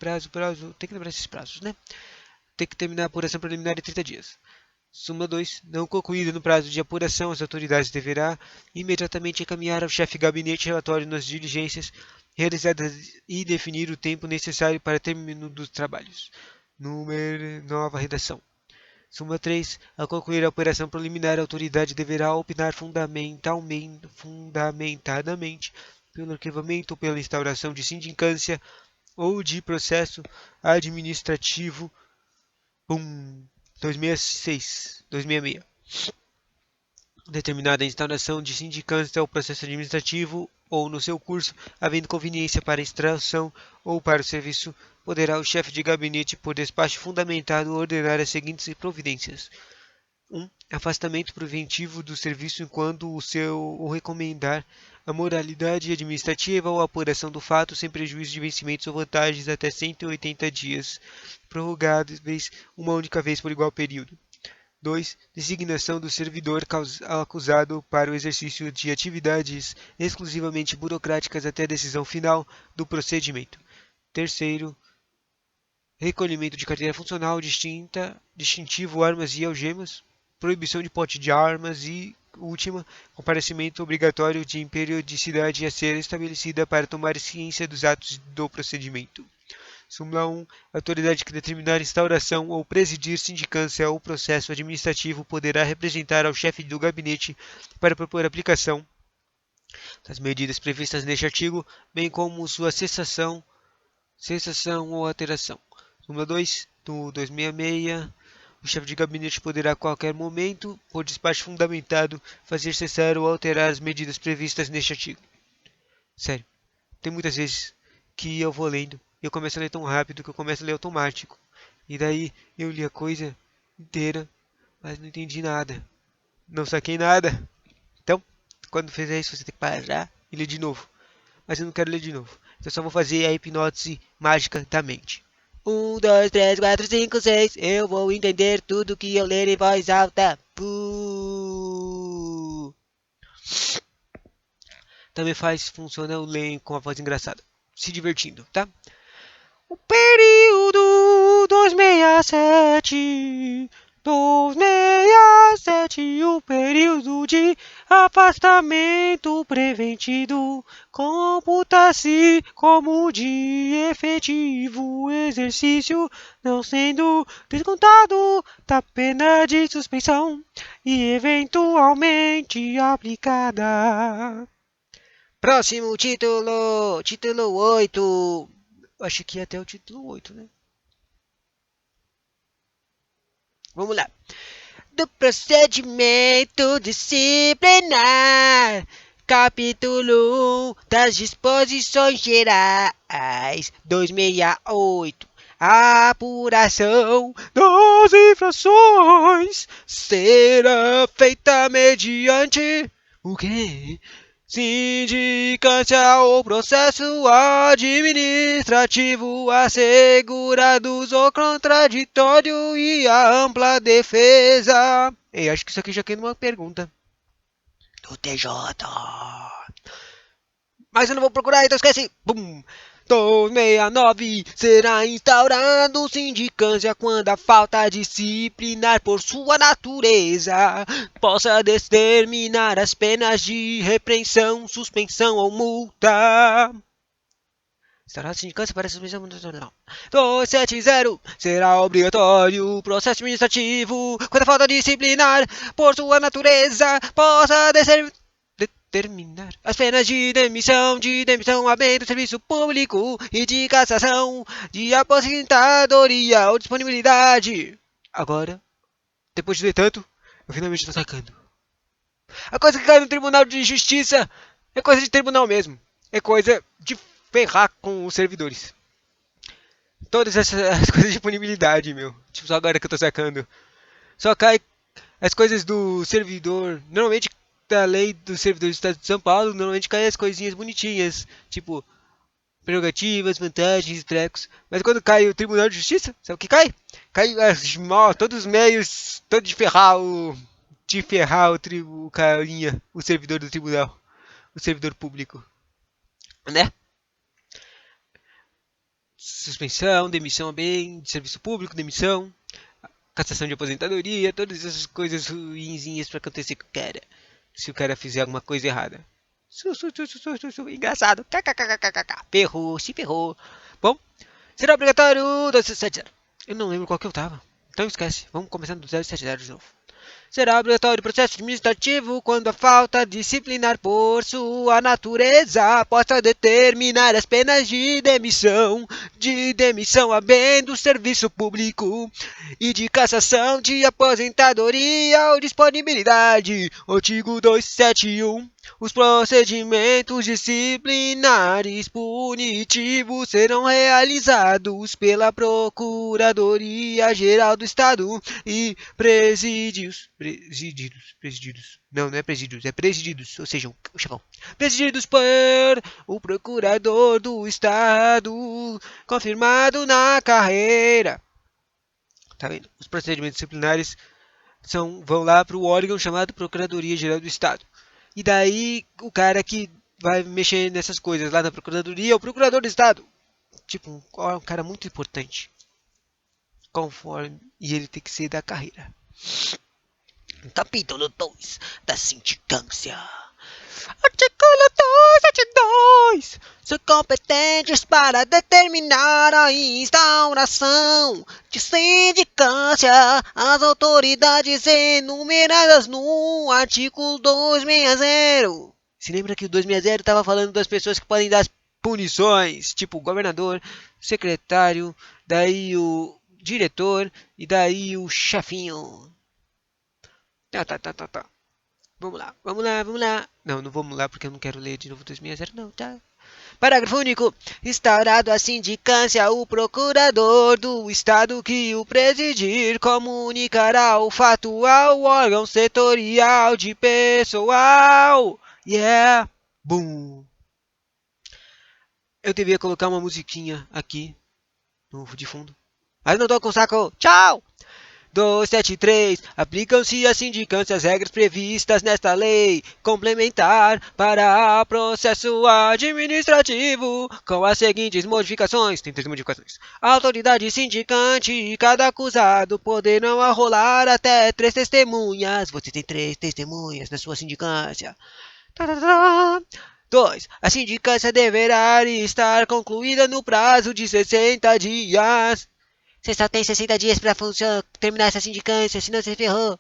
Tem que lembrar esses prazos, né? Tem que terminar a apuração preliminar em 30 dias. Súmula 2. Não concluída no prazo de apuração, as autoridades deverá imediatamente encaminhar ao chefe de gabinete relatório nas diligências realizadas e definir o tempo necessário para término dos trabalhos. Nova redação. Súmula 3. Ao concluir a operação preliminar, a autoridade deverá opinar fundamentadamente pelo arquivamento ou pela instauração de sindicância ou de processo administrativo 266. Determinada a instauração de sindicância ou processo administrativo ou no seu curso, havendo conveniência para a extração ou para o serviço, poderá o chefe de gabinete, por despacho fundamentado, ordenar as seguintes providências: 1. Afastamento preventivo do serviço enquanto o recomendar a moralidade administrativa ou a apuração do fato sem prejuízo de vencimentos ou vantagens até 180 dias, prorrogáveis uma única vez por igual período. 2. Designação do servidor acusado para o exercício de atividades exclusivamente burocráticas até a decisão final do procedimento. 3. Recolhimento de carteira funcional distintivo, armas e algemas. Proibição de porte de armas e, última, comparecimento obrigatório de periodicidade a ser estabelecida para tomar ciência dos atos do procedimento. Súmula 1. A autoridade que determinar instauração ou presidir sindicância ou processo administrativo poderá representar ao chefe do gabinete para propor aplicação das medidas previstas neste artigo, bem como sua cessação ou alteração. Súmula 2. Do 266. O chefe de gabinete poderá a qualquer momento, por despacho fundamentado, fazer cessar ou alterar as medidas previstas neste artigo. Sério, tem muitas vezes que eu vou lendo e eu começo a ler tão rápido que eu começo a ler automático. E daí eu li a coisa inteira, mas não entendi nada. Não saquei nada. Então, quando fizer isso, você tem que parar e ler de novo. Mas eu não quero ler de novo. Então eu só vou fazer a hipnose mágica da mente. 1, 2, 3, 4, 5, 6. Eu vou entender tudo que eu ler em voz alta. Puuu. Também funciona o ler com a voz engraçada. Se divertindo, tá? O período 267, o período de afastamento preventivo computa-se como de efetivo exercício, não sendo descontado da pena de suspensão e eventualmente aplicada. Próximo título, título 8. Acho que até o título 8, né? Vamos lá. Do procedimento disciplinar. Capítulo 1 das disposições gerais. 268. A apuração das infrações será feita mediante o quê? Sindicância ou processo administrativo, assegurados o contraditório e a ampla defesa. Ei, acho que isso aqui já cai numa pergunta do TJ. Mas eu não vou procurar, então esquece. Bum. 269. Será instaurado sindicância quando a falta disciplinar por sua natureza possa determinar as penas de repreensão, suspensão ou multa. Instaurado sindicância para suspensão não. 270. Será obrigatório o processo administrativo quando a falta disciplinar por sua natureza possa determinar as penas de demissão, aumento do serviço público e de cassação, de aposentadoria ou disponibilidade. Agora, depois de ler tanto, eu finalmente estou sacando. A coisa que cai no Tribunal de Justiça É coisa de tribunal mesmo. É coisa de ferrar com os servidores. Todas essas coisas de punibilidade, meu. Tipo, só agora que eu tô sacando. Só cai as coisas do servidor. Normalmente, da lei do servidor do Estado de São Paulo, normalmente cai as coisinhas bonitinhas. Tipo, prerrogativas, vantagens e trecos. Mas quando cai o Tribunal de Justiça, sabe o que cai? Cai todos os meios, todo de ferrar o carinha, o servidor do tribunal, o servidor público, né? Suspensão, demissão bem, de serviço público, demissão, cassação de aposentadoria, todas essas coisas ruinzinhas pra acontecer com o cara, se o cara fizer alguma coisa errada. Engraçado. KKKKKK. Ferrou, se ferrou. Bom, será obrigatório 270. Eu não lembro qual que eu tava. Então esquece. Vamos começando do 070 de novo. Será obrigatório o processo administrativo quando a falta disciplinar por sua natureza possa determinar as penas de demissão havendo do serviço público e de cassação de aposentadoria ou disponibilidade. Artigo 271. Os procedimentos disciplinares punitivos serão realizados pela Procuradoria-Geral do Estado e presididos. Não é presídios, é presididos, ou seja, o chefão. Presididos por o Procurador do Estado, confirmado na carreira. Tá vendo? Os procedimentos disciplinares vão lá para o órgão chamado Procuradoria-Geral do Estado. E daí o cara que vai mexer nessas coisas lá na Procuradoria é o Procurador do Estado. Tipo, um cara muito importante. Conforme. E ele tem que ser da carreira. Capítulo 2 da sindicância. Artigo 272. São competentes para determinar a instauração de sindicância as autoridades enumeradas no artigo 260. Se lembra que o 260 estava falando das pessoas que podem dar as punições, tipo o governador, o secretário, daí o diretor e daí o chefinho. Tá. Vamos lá. Não, não vamos lá porque eu não quero ler de novo 260, não, tá? Parágrafo único. Instaurado a sindicância, o procurador do Estado que o presidir comunicará o fato ao órgão setorial de pessoal. Yeah! Boom! Eu devia colocar uma musiquinha aqui de fundo. Mas não tô com saco. Tchau! 273. Aplicam-se à sindicância as regras previstas nesta lei complementar para processo administrativo com as seguintes modificações. Tem 3 modificações. A autoridade sindicante e cada acusado poderão arrolar até 3 testemunhas. Você tem 3 testemunhas na sua sindicância. 2. A sindicância deverá estar concluída no prazo de 60 dias. Você só tem 60 dias para terminar essa sindicância, senão você ferrou.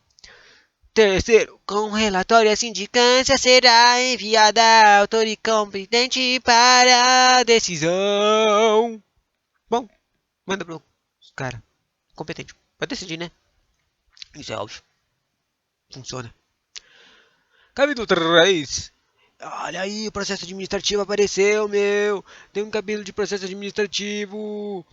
3. Com relatório a sindicância será enviada à autoridade competente para decisão. Bom, manda pro cara competente. Pode decidir, né? Isso é óbvio. Funciona. Capítulo 3. Olha aí, o processo administrativo apareceu, meu. Tem um capítulo de processo administrativo.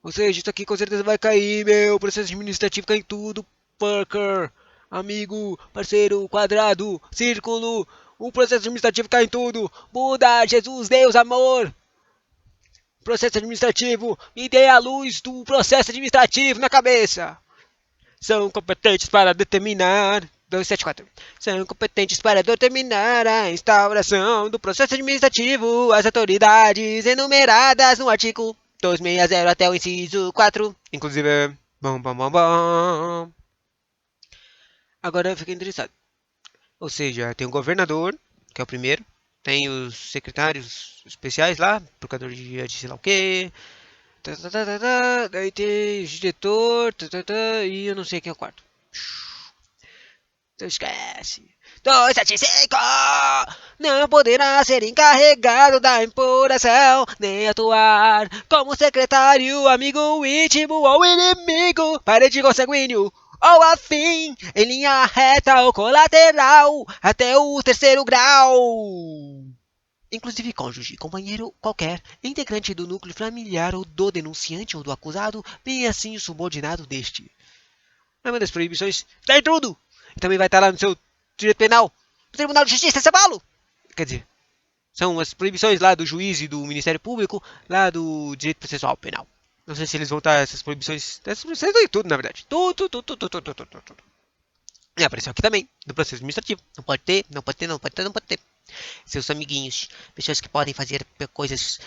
Ou seja, isso aqui com certeza vai cair, meu. Processo administrativo cai em tudo. Parker, amigo, parceiro, quadrado, círculo. O processo administrativo cai em tudo. Buda, Jesus, Deus, amor. Processo administrativo, me dê a luz do processo administrativo na cabeça. São competentes para determinar. 274. São competentes para determinar a instauração do processo administrativo as autoridades enumeradas no artigo 260 até o inciso 4. Inclusive, bom. Agora eu fiquei interessado. Ou seja, tem o governador, que é o primeiro. Tem os secretários especiais lá, procuradoria de sei lá o quê. Daí tem o diretor, e eu não sei quem é o quarto. Então esquece. 275 não poderá ser encarregado da impuração, nem atuar como secretário, amigo íntimo ou inimigo, parente consanguíneo ou afim, em linha reta ou colateral, até o 3º grau. inclusive cônjuge, companheiro qualquer, integrante do núcleo familiar ou do denunciante ou do acusado, bem assim o subordinado deste. É uma das proibições. Está em tudo! E também vai estar lá no seu direito penal. No Tribunal de Justiça, São Paulo! Quer dizer, são as proibições lá do juiz e do Ministério Público, lá do direito processual penal. Não sei se eles vão estar essas proibições. Essas proibições estão em tudo, na verdade. Tudo. E apareceu aqui também, no processo administrativo. Não pode ter, não pode ter, não pode ter, não pode ter. Seus amiguinhos, pessoas que podem fazer coisas,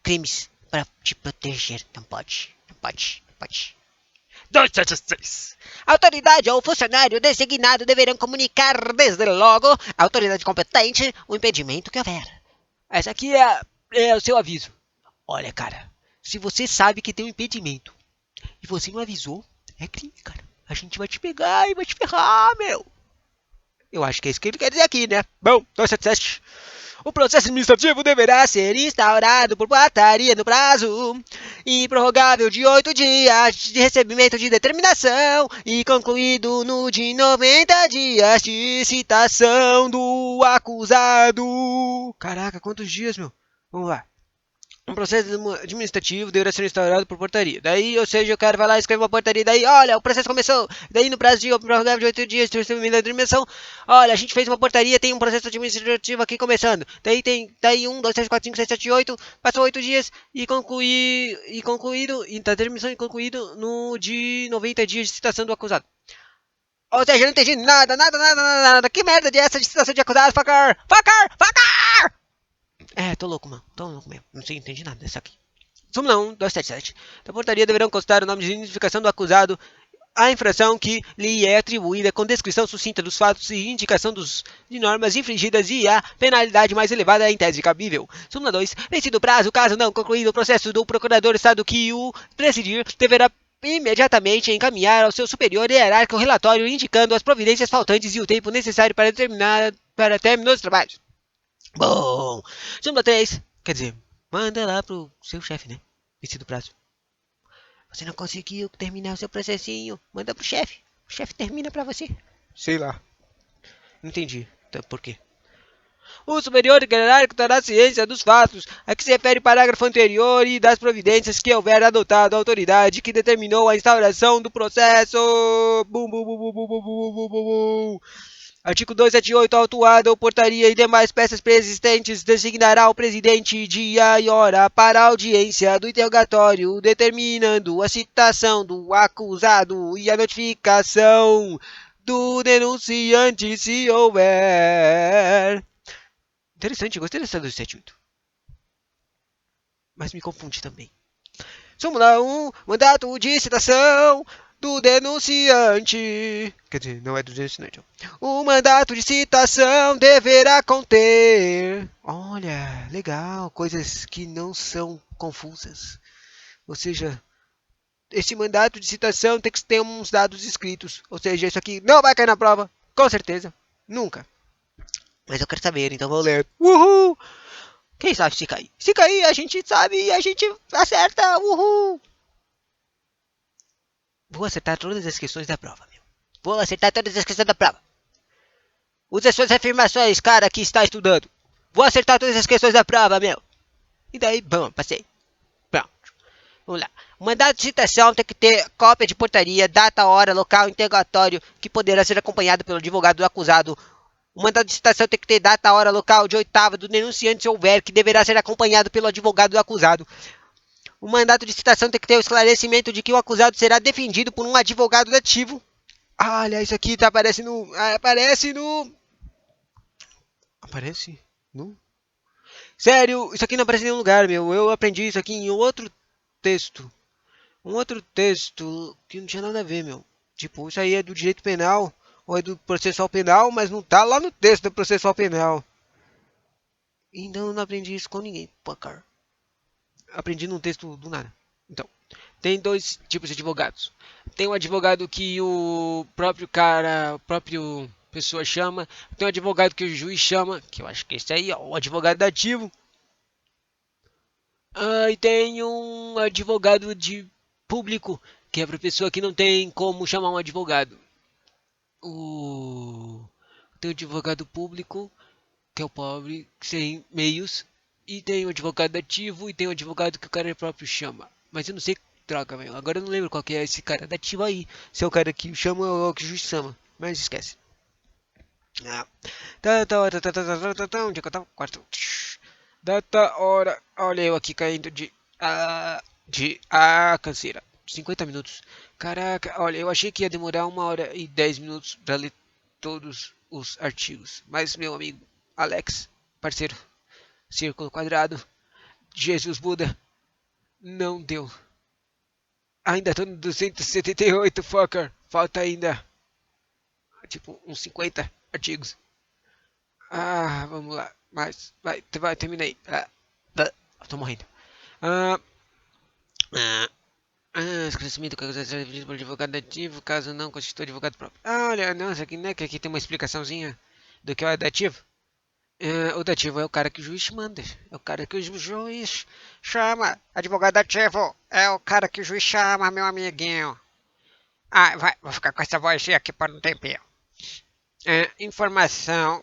crimes para te proteger. Não pode, não pode, não pode. 276. A autoridade ou funcionário designado deverão comunicar desde logo à autoridade competente o impedimento que houver. Essa aqui é o seu aviso. Olha, cara, se você sabe que tem um impedimento e você não avisou, é crime, cara. A gente vai te pegar e vai te ferrar, meu. Eu acho que é isso que ele quer dizer aqui, né? Bom, 277. O processo administrativo deverá ser instaurado por portaria no prazo improrrogável de 8 dias de recebimento de determinação e concluído no de 90 dias de citação do acusado. Caraca, quantos dias, meu? Vamos lá. Um processo administrativo deverá ser instaurado por portaria. Daí, ou seja, o cara vai lá e escreve uma portaria. Daí, olha, o processo começou. Daí, no prazo de prorrogável de 8 dias de recebimento da determinação, olha, a gente fez uma portaria, tem um processo administrativo aqui começando. Daí 1, 2, 3, 4, 5, 6, 7, 8. Passou 8 dias e concluído. E da determinação e concluído no de 90 dias de citação do acusado. Ou seja, eu não entendi nada. Que merda de essa de citação de acusado, fucker! Tô louco, mano. Tô louco mesmo. Não sei, entendi nada dessa aqui. Súmula 1, 277. Da portaria deverão constar o nome de identificação do acusado, a infração que lhe é atribuída com descrição sucinta dos fatos e indicação de normas infringidas e a penalidade mais elevada em tese cabível. Súmula 2. Vencido o prazo, caso não concluído o processo do procurador-estado que o presidir, deverá imediatamente encaminhar ao seu superior hierárquico o relatório indicando as providências faltantes e o tempo necessário para término dos trabalhos. Bom. Súmula 3. Quer dizer, manda lá pro seu chefe, né? Vencido o prazo. Você não conseguiu terminar o seu processinho. Manda pro chefe. O chefe termina pra você. Sei lá. Não entendi. Então, por quê? O superior hierárquico terá ciência dos fatos a que se refere o parágrafo anterior e das providências que houver adotado a autoridade que determinou a instauração do processo. Bum, bum, bum, bum, bum, bum, bum, bum, bum. Artigo 278, autuada ou portaria e demais peças preexistentes designará o presidente dia e hora para a audiência do interrogatório, determinando a citação do acusado e a notificação do denunciante se houver. Interessante, gostei dessa 278. Mas me confunde também. Súmula 1, mandato de citação do denunciante. Quer dizer, não é do denunciante. O mandato de citação deverá conter. Olha, legal, coisas que não são confusas. Ou seja, esse mandato de citação tem que ter uns dados escritos. Ou seja, isso aqui não vai cair na prova, com certeza. Nunca. Mas eu quero saber, então vou ler. Uhul! Quem sabe se cair? Se cair, a gente sabe e a gente acerta. Uhul! Vou acertar todas as questões da prova, meu. Vou acertar todas as questões da prova. Use as suas afirmações, cara que está estudando. Vou acertar todas as questões da prova, meu. E daí, bom, passei. Pronto. Vamos lá. O mandato de citação tem que ter cópia de portaria, data, hora, local, interrogatório, que poderá ser acompanhado pelo advogado do acusado. O mandato de citação tem que ter data, hora, local de oitava do denunciante se houver, que deverá ser acompanhado pelo advogado do acusado. O mandato de citação tem que ter o esclarecimento de que o acusado será defendido por um advogado dativo. Ah, olha, isso aqui tá aparece no. Aparece no. Aparece no. Sério, isso aqui não aparece em nenhum lugar, meu. Eu aprendi isso aqui em outro texto. Um outro texto que não tinha nada a ver, meu. Tipo, isso aí é do direito penal ou é do processual penal, mas não tá lá no texto do processual penal. Então eu não aprendi isso com ninguém, pô, cara. Aprendi num texto do nada. Então, tem dois tipos de advogados. Tem um advogado que o próprio cara, o próprio pessoa chama. Tem um advogado que o juiz chama, que eu acho que esse aí é o advogado dativo. E tem um advogado de público, que é para pessoa que não tem como chamar um advogado. Tem um advogado público que é o pobre, sem meios, e tem o advogado ativo, e tem o advogado que o cara próprio chama. Mas eu não sei, droga, velho. Agora eu não lembro qual que é esse cara dativo aí. Se é o cara que chama ou o que o juiz chama. Mas esquece. Ah. Onde é que eu tava? Quarto. Data, hora. Olha eu aqui caindo de canseira. 50 minutos. Caraca, olha, eu achei que ia demorar 1 hora e 10 minutos para ler todos os artigos. Mas, meu amigo Alex, parceiro, círculo quadrado, Jesus Buda, não deu. Ainda tô no 278, fucker. Falta ainda, tipo, uns 50 artigos. Ah, vamos lá. Vai, terminei. Tô morrendo. Ah, ah, esclarecimento que é definido por advogado ativo, caso não constitua advogado próprio. Ah, olha, nossa, aqui, né, que aqui tem uma explicaçãozinha do que é o dativo. O dativo é o cara que o juiz manda. É o cara que o juiz chama. Advogado ativo é o cara que o juiz chama, meu amiguinho. Ah, vai, vou ficar com essa vozinha aqui por um tempinho. Informação.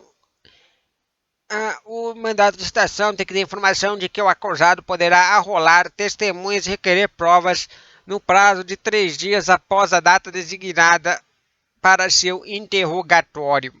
O mandato de citação tem que ter informação de que o acusado poderá arrolar testemunhas e requerer provas no prazo de 3 dias após a data designada para seu interrogatório.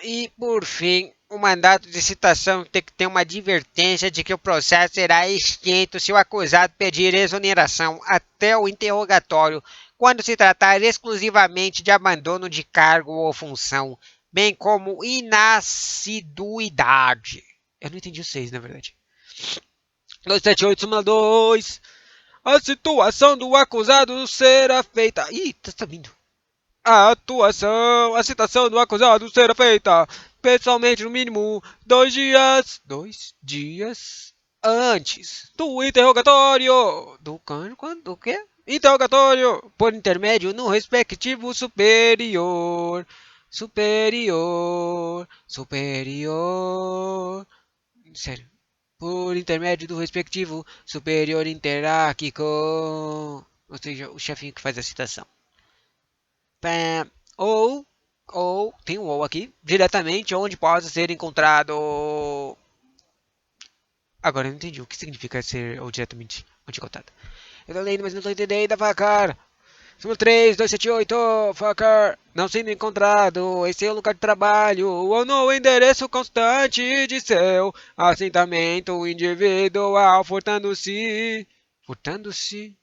E, por fim, o mandato de citação tem que ter uma advertência de que o processo será extinto se o acusado pedir exoneração até o interrogatório, quando se tratar exclusivamente de abandono de cargo ou função, bem como inassiduidade. Eu não entendi o 6, na verdade. 278, súmula 2. A situação do acusado será feita... Ih, tá vindo. A citação do acusado será feita pessoalmente no mínimo 2 dias. 2 dias antes do interrogatório. Do quê? Interrogatório por intermédio no respectivo superior. Superior. Sério. Por intermédio do respectivo superior interárquico. Ou seja, o chefinho que faz a citação. Ou tem um ou aqui, diretamente onde possa ser encontrado. Agora eu não entendi o que significa ser ou diretamente onde encontrado. Eu tô lendo, mas não tô entendendo, fucker. Número 3, 278, fucker. Não sendo encontrado em seu lugar de trabalho ou no endereço constante de seu assentamento individual, furtando-se. Furtando-se?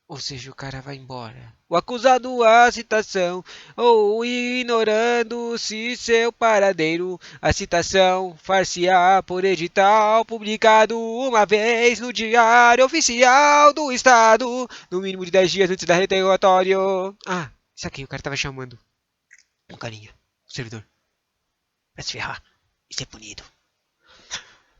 Ou seja, o cara vai embora. O acusado a citação, ou ignorando-se seu paradeiro, a citação far-se-á por edital publicado uma vez no Diário Oficial do Estado, no mínimo de 10 dias antes da interrogatório. Ah, isso aqui, o cara tava chamando um carinha, o servidor, pra se ferrar e ser punido.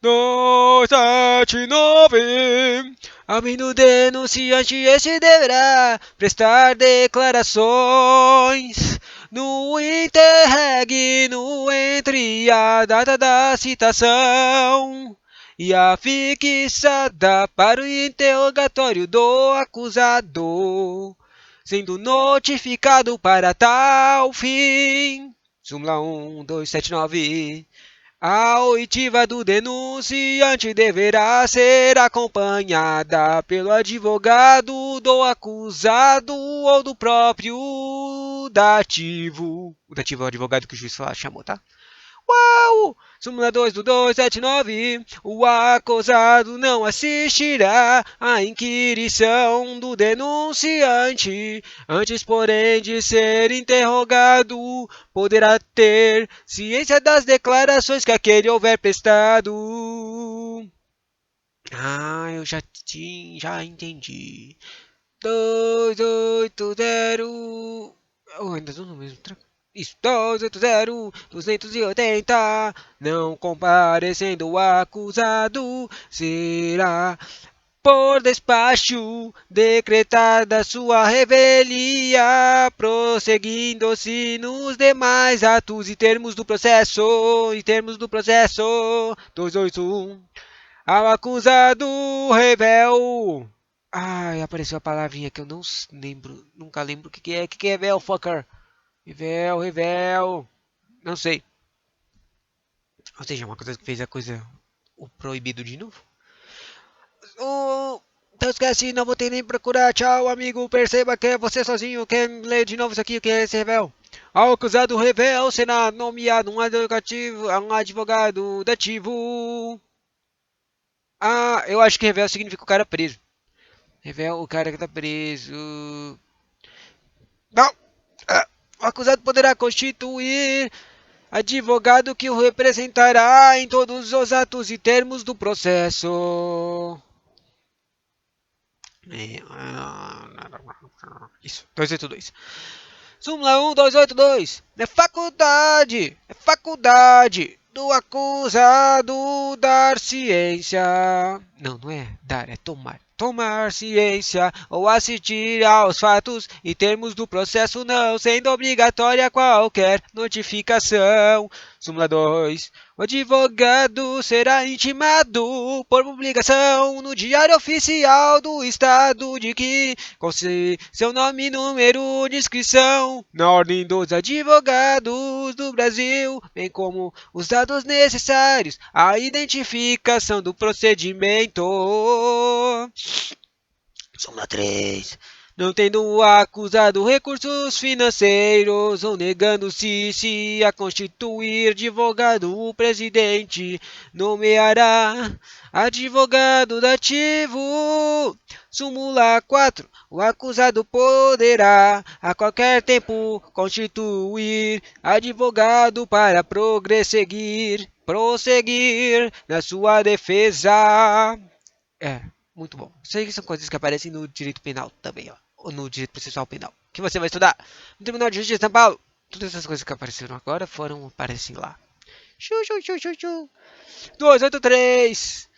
279. Havendo denunciante, este deverá prestar declarações no interreg, no entre a data da citação e a fixada para o interrogatório do acusado, sendo notificado para tal fim. Súmula 1279. A oitiva do denunciante deverá ser acompanhada pelo advogado do acusado ou do próprio dativo. O dativo é o advogado que o juiz chamou, tá? Uau! Súmula 2 do 279. O acusado não assistirá à inquirição do denunciante. Antes, porém, de ser interrogado, poderá ter ciência das declarações que aquele houver prestado. Eu já entendi. 280. Ainda estou no mesmo tranco. Isso, 280, não comparecendo o acusado, será por despacho decretada sua revelia, prosseguindo-se nos demais atos e termos do processo, 281, ao acusado revel. Ai, apareceu a palavrinha que eu não lembro, nunca lembro o que é. O que é revel, fucker? Revel. Não sei. Ou seja, uma coisa que fez a coisa o proibido de novo. Então esquece, não vou ter nem procurar. Tchau, amigo. Perceba que é você sozinho. Quer ler de novo isso aqui? O que é esse revel? Ao acusado revel será nomeado um advogado dativo. Ah, eu acho que revel significa o cara preso. Revel o cara que tá preso. Não! O acusado poderá constituir advogado que o representará em todos os atos e termos do processo. Isso, 282. Súmula 1282. É faculdade do acusado dar ciência. Não, não é dar, é tomar. Tomar ciência ou assistir aos fatos e termos do processo, não sendo obrigatória qualquer notificação. Súmula 2. O advogado será intimado por publicação no Diário Oficial do Estado de que conste seu nome, número de inscrição na Ordem dos Advogados do Brasil, bem como os dados necessários à identificação do procedimento. Súmula 3. Não tendo o acusado recursos financeiros ou negando-se a constituir advogado, o presidente nomeará advogado dativo. Súmula 4. O acusado poderá a qualquer tempo constituir advogado para prosseguir na sua defesa. Muito bom. Isso aí são coisas que aparecem no direito penal também, ó. Ou no direito processual penal. Que você vai estudar no Tribunal de Justiça de São Paulo. Todas essas coisas que apareceram agora aparecem lá. 283.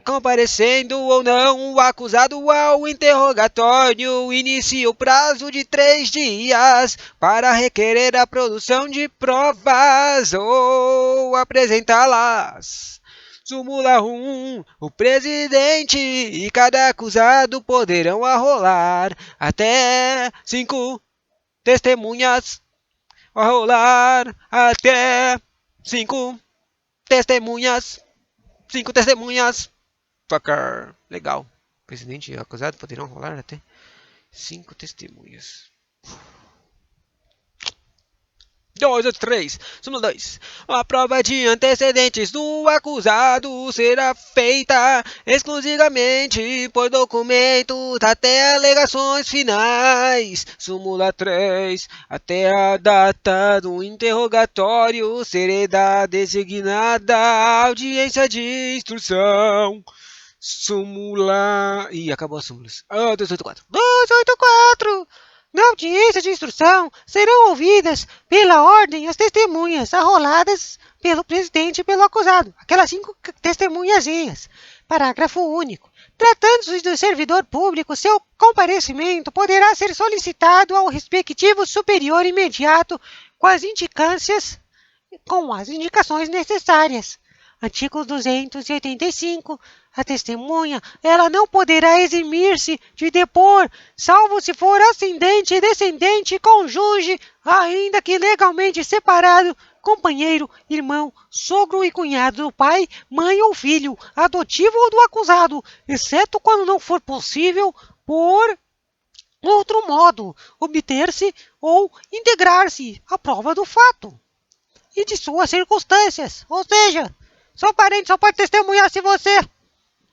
Comparecendo ou não o acusado ao interrogatório, inicia o prazo de 3 dias para requerer a produção de provas ou apresentá-las. Súmula 1. O presidente e cada acusado poderão arrolar até 5 testemunhas. Arrolar até 5 testemunhas. 5 testemunhas. Fucker. Legal. O presidente e o acusado poderão rolar até 5 testemunhas. 283. Súmula 2. A prova de antecedentes do acusado será feita exclusivamente por documentos até alegações finais. Súmula 3. Até a data do interrogatório será designada audiência de instrução. Súmula... Ih, acabou as súmulas. 284. 284! Na audiência de instrução serão ouvidas pela ordem as testemunhas arroladas pelo presidente e pelo acusado. Aquelas 5 testemunhazinhas. Parágrafo único. Tratando-se do servidor público, seu comparecimento poderá ser solicitado ao respectivo superior imediato com as indicações necessárias. Artigo 285. A testemunha, ela não poderá eximir-se de depor, salvo se for ascendente, descendente, cônjuge, ainda que legalmente separado, companheiro, irmão, sogro e cunhado do pai, mãe ou filho, adotivo ou do acusado, exceto quando não for possível, por outro modo, obter-se ou integrar-se à prova do fato e de suas circunstâncias. Ou seja, seu parente só pode testemunhar se você...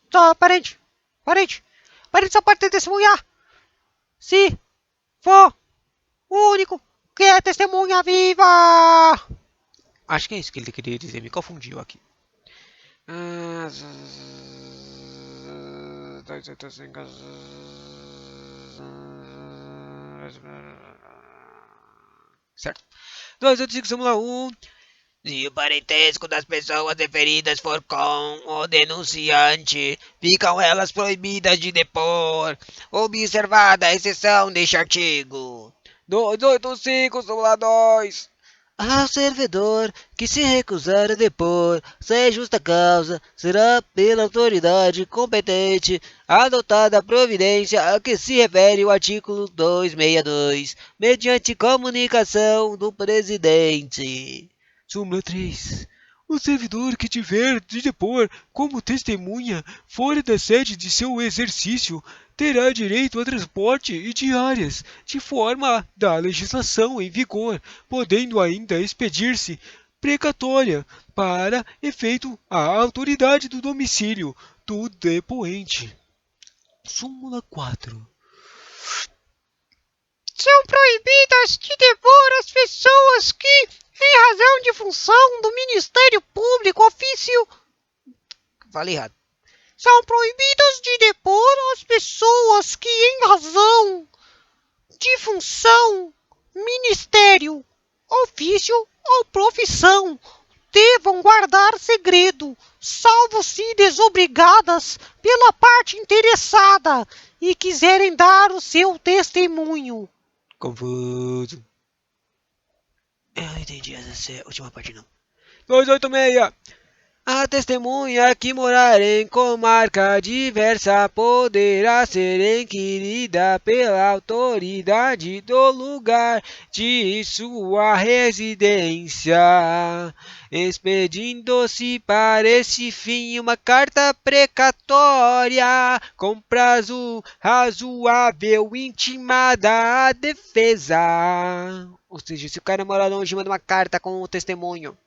Só parente só pode testemunhar se for o único que é testemunha viva. Acho que é isso que ele queria dizer, me confundiu aqui. Certo. 285, súmula 1. Se o parentesco das pessoas referidas for com o denunciante, ficam elas proibidas de depor, observada a exceção deste artigo. 285, súmula 2. Ao servidor que se recusar a depor, sem justa causa, será pela autoridade competente adotada a providência a que se refere o artigo 262, mediante comunicação do presidente. Súmula 3. O servidor que tiver de depor como testemunha fora da sede de seu exercício terá direito a transporte e diárias, de forma da legislação em vigor, podendo ainda expedir-se precatória para efeito à autoridade do domicílio do depoente. Súmula 4. São proibidas de depor as pessoas que, em razão de função do Ministério Público, ofício... Falei errado. São proibidas de depor as pessoas que, em razão de função, ministério, ofício ou profissão, devam guardar segredo, salvo se desobrigadas pela parte interessada e quiserem dar o seu testemunho. Confuso. Eu não entendi essa última parte não. 286. A testemunha que morar em comarca diversa poderá ser inquirida pela autoridade do lugar de sua residência, expedindo-se para esse fim uma carta precatória com prazo razoável intimada à defesa. Ou seja, se o cara mora longe, manda uma carta com o testemunho.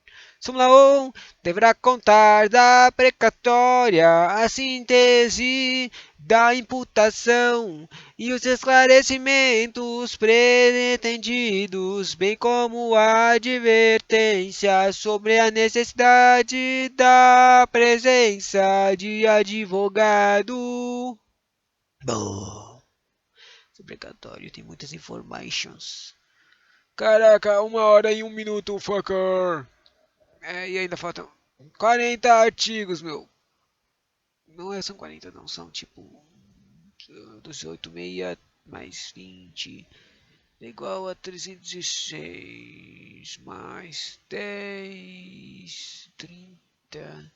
Súmula 1. Deverá contar da precatória a síntese da imputação e os esclarecimentos pretendidos, bem como a advertência sobre a necessidade da presença de advogado. Bom, esse precatório tem muitas informações. Caraca, 1 hora e 1 minuto, fucker. E ainda faltam 40 artigos, meu. Não são 40, não. São tipo 286 mais 20 é igual a 306 mais 10, 30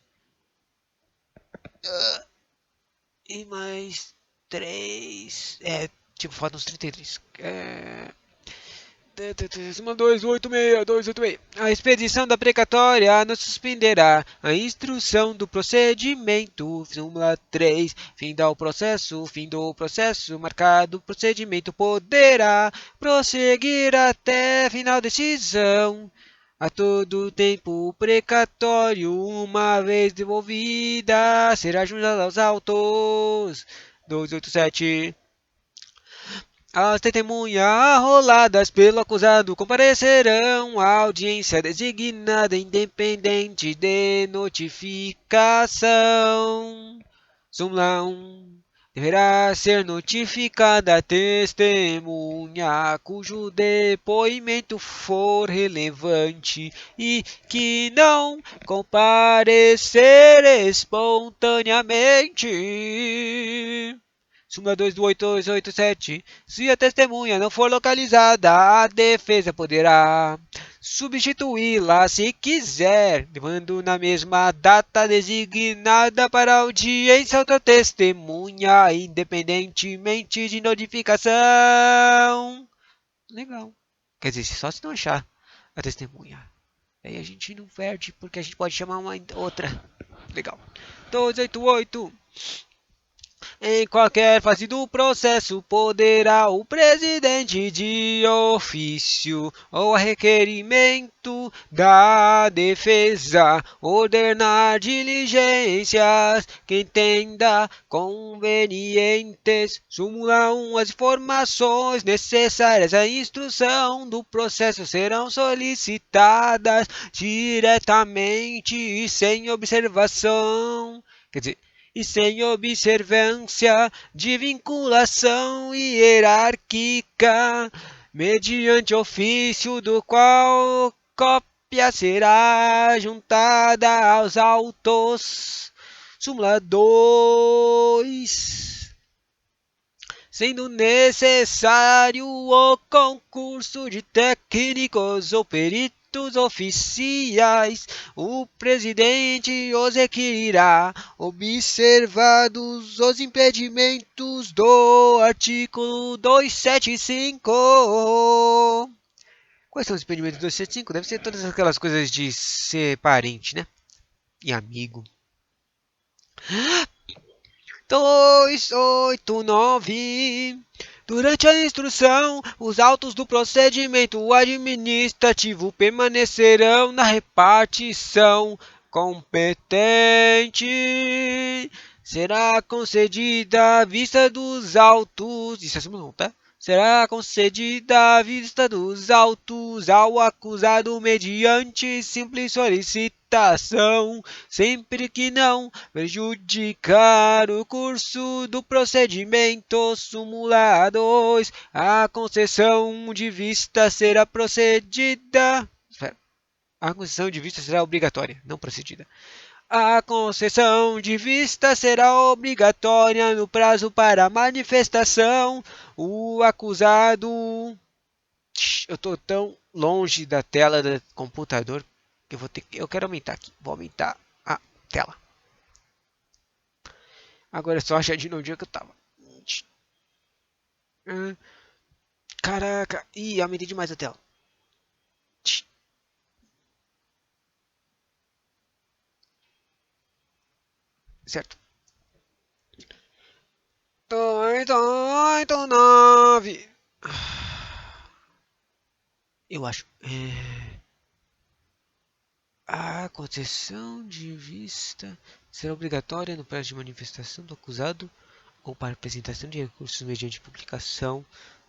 e mais 3. Faltam uns 33. Súmula 286. A expedição da precatória não suspenderá a instrução do procedimento. Súmula 3. Fim do processo marcado. O procedimento poderá prosseguir até final decisão. A todo tempo, o precatório, uma vez devolvida, será juntada aos autos. 287. As testemunhas arroladas pelo acusado comparecerão à audiência designada independente de notificação. Súmula 1. Deverá ser notificada a testemunha cujo depoimento for relevante e que não comparecer espontaneamente. Súmula 2 do 8287. Se a testemunha não for localizada, a defesa poderá substituí-la se quiser, levando na mesma data designada para a audiência outra testemunha, independentemente de notificação. Legal. Quer dizer, só se não achar a testemunha. Aí a gente não perde, porque a gente pode chamar uma outra. Legal. 288. Em qualquer fase do processo, poderá o presidente de ofício ou a requerimento da defesa ordenar diligências que entenda convenientes. Súmula 1. As informações necessárias à instrução do processo serão solicitadas diretamente e sem observação. Quer dizer, e sem observância de vinculação hierárquica, mediante ofício do qual cópia será juntada aos autos. Súmula 2. Sendo necessário o concurso de técnicos ou peritos oficiais, o presidente os requerirá, observados os impedimentos do artigo 275. Quais são os impedimentos do 275? Deve ser todas aquelas coisas de ser parente, né? e amigo. 289. Durante a instrução, os autos do procedimento administrativo permanecerão na repartição competente. Será concedida a vista dos autos. Isso é assim não, tá? Será concedida a vista dos autos ao acusado mediante simples solicitação, sempre que não prejudicar o curso do procedimento. Súmula 2. A concessão de vista será procedida. A concessão de vista será obrigatória, não procedida. A concessão de vista será obrigatória no prazo para manifestação. O acusado. Eu estou tão longe da tela do computador que eu quero aumentar aqui. Vou aumentar a tela. Agora é só achar de novo onde é que eu tava. Caraca. Ih, aumentei demais a tela. Certo. 289. Eu acho. A concessão de vista será obrigatória no prazo de manifestação do acusado ou para apresentação de recursos mediante publicação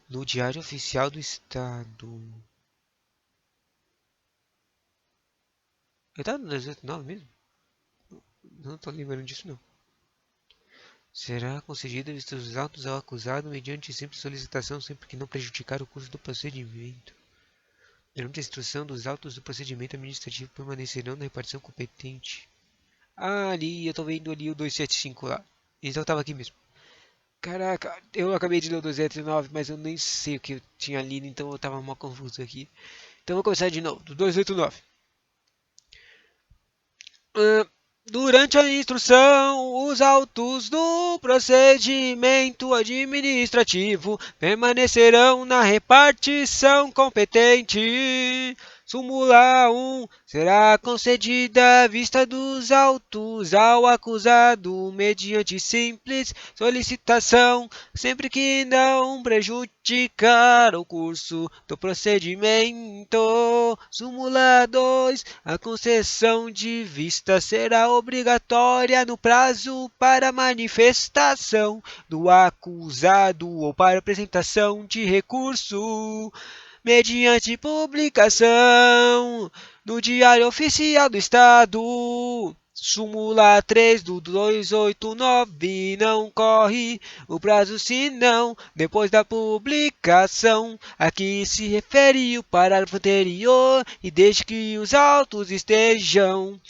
no Diário Oficial do Estado. Eu estava no 289 mesmo? Não estou lembrando disso não. Será concedida vista dos autos ao acusado mediante simples solicitação, sempre que não prejudicar o curso do procedimento. Durante a instrução dos autos do procedimento administrativo permanecerão na repartição competente. Ah, ali, eu tô vendo ali o 275 lá. Então eu tava aqui mesmo. Caraca, eu acabei de ler o 289, mas eu nem sei o que eu tinha lido, então eu tava mal confuso aqui. Então eu vou começar de novo, do 289. Durante a instrução, os autos do procedimento administrativo permanecerão na repartição competente. Súmula 1. Será concedida a vista dos autos ao acusado mediante simples solicitação, sempre que não prejudicar o curso do procedimento. Súmula 2. A concessão de vista será obrigatória no prazo para manifestação do acusado ou para apresentação de recurso mediante publicação no Diário Oficial do Estado. Súmula 3 do 289. Não corre o prazo senão depois da publicação a que se refere o parágrafo anterior e desde que os autos estejam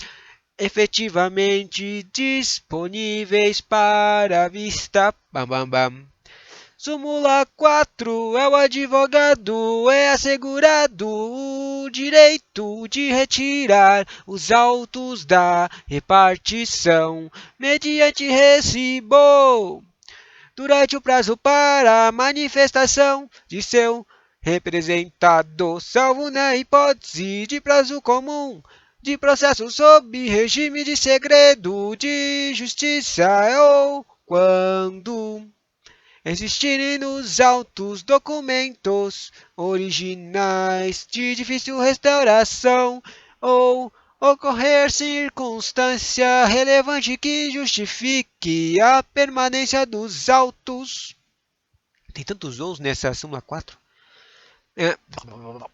efetivamente disponíveis para vista. Bam, bam, bam. Súmula 4. É o advogado é assegurado o direito de retirar os autos da repartição mediante recibo durante o prazo para manifestação de seu representado, salvo na hipótese de prazo comum de processo sob regime de segredo de justiça ou quando existirem nos autos documentos originais de difícil restauração ou ocorrer circunstância relevante que justifique a permanência dos autos. Tem tantos ous nessa súmula 4?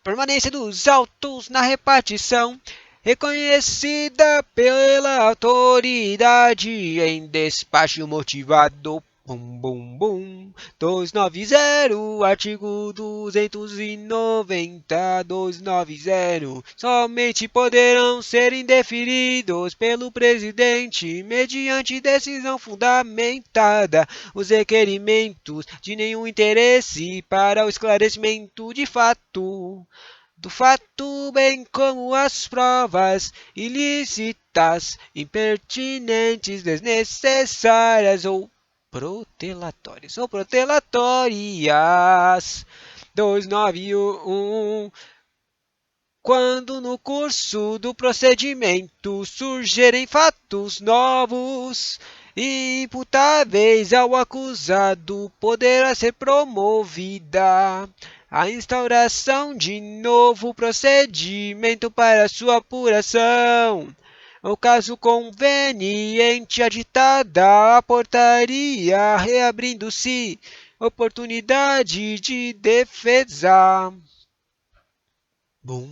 Permanência dos autos na repartição reconhecida pela autoridade em despacho motivado. Bum, bum, bum. 290, artigo 290, 290. Somente poderão ser indeferidos pelo presidente, mediante decisão fundamentada, os requerimentos de nenhum interesse para o esclarecimento de fato. Do fato, bem como as provas ilícitas, impertinentes, desnecessárias ou protelatórias 291. Quando no curso do procedimento surgirem fatos novos, imputáveis ao acusado, poderá ser promovida a instauração de novo procedimento para sua apuração. No caso conveniente, aditada a portaria, reabrindo-se oportunidade de defesa. Bom.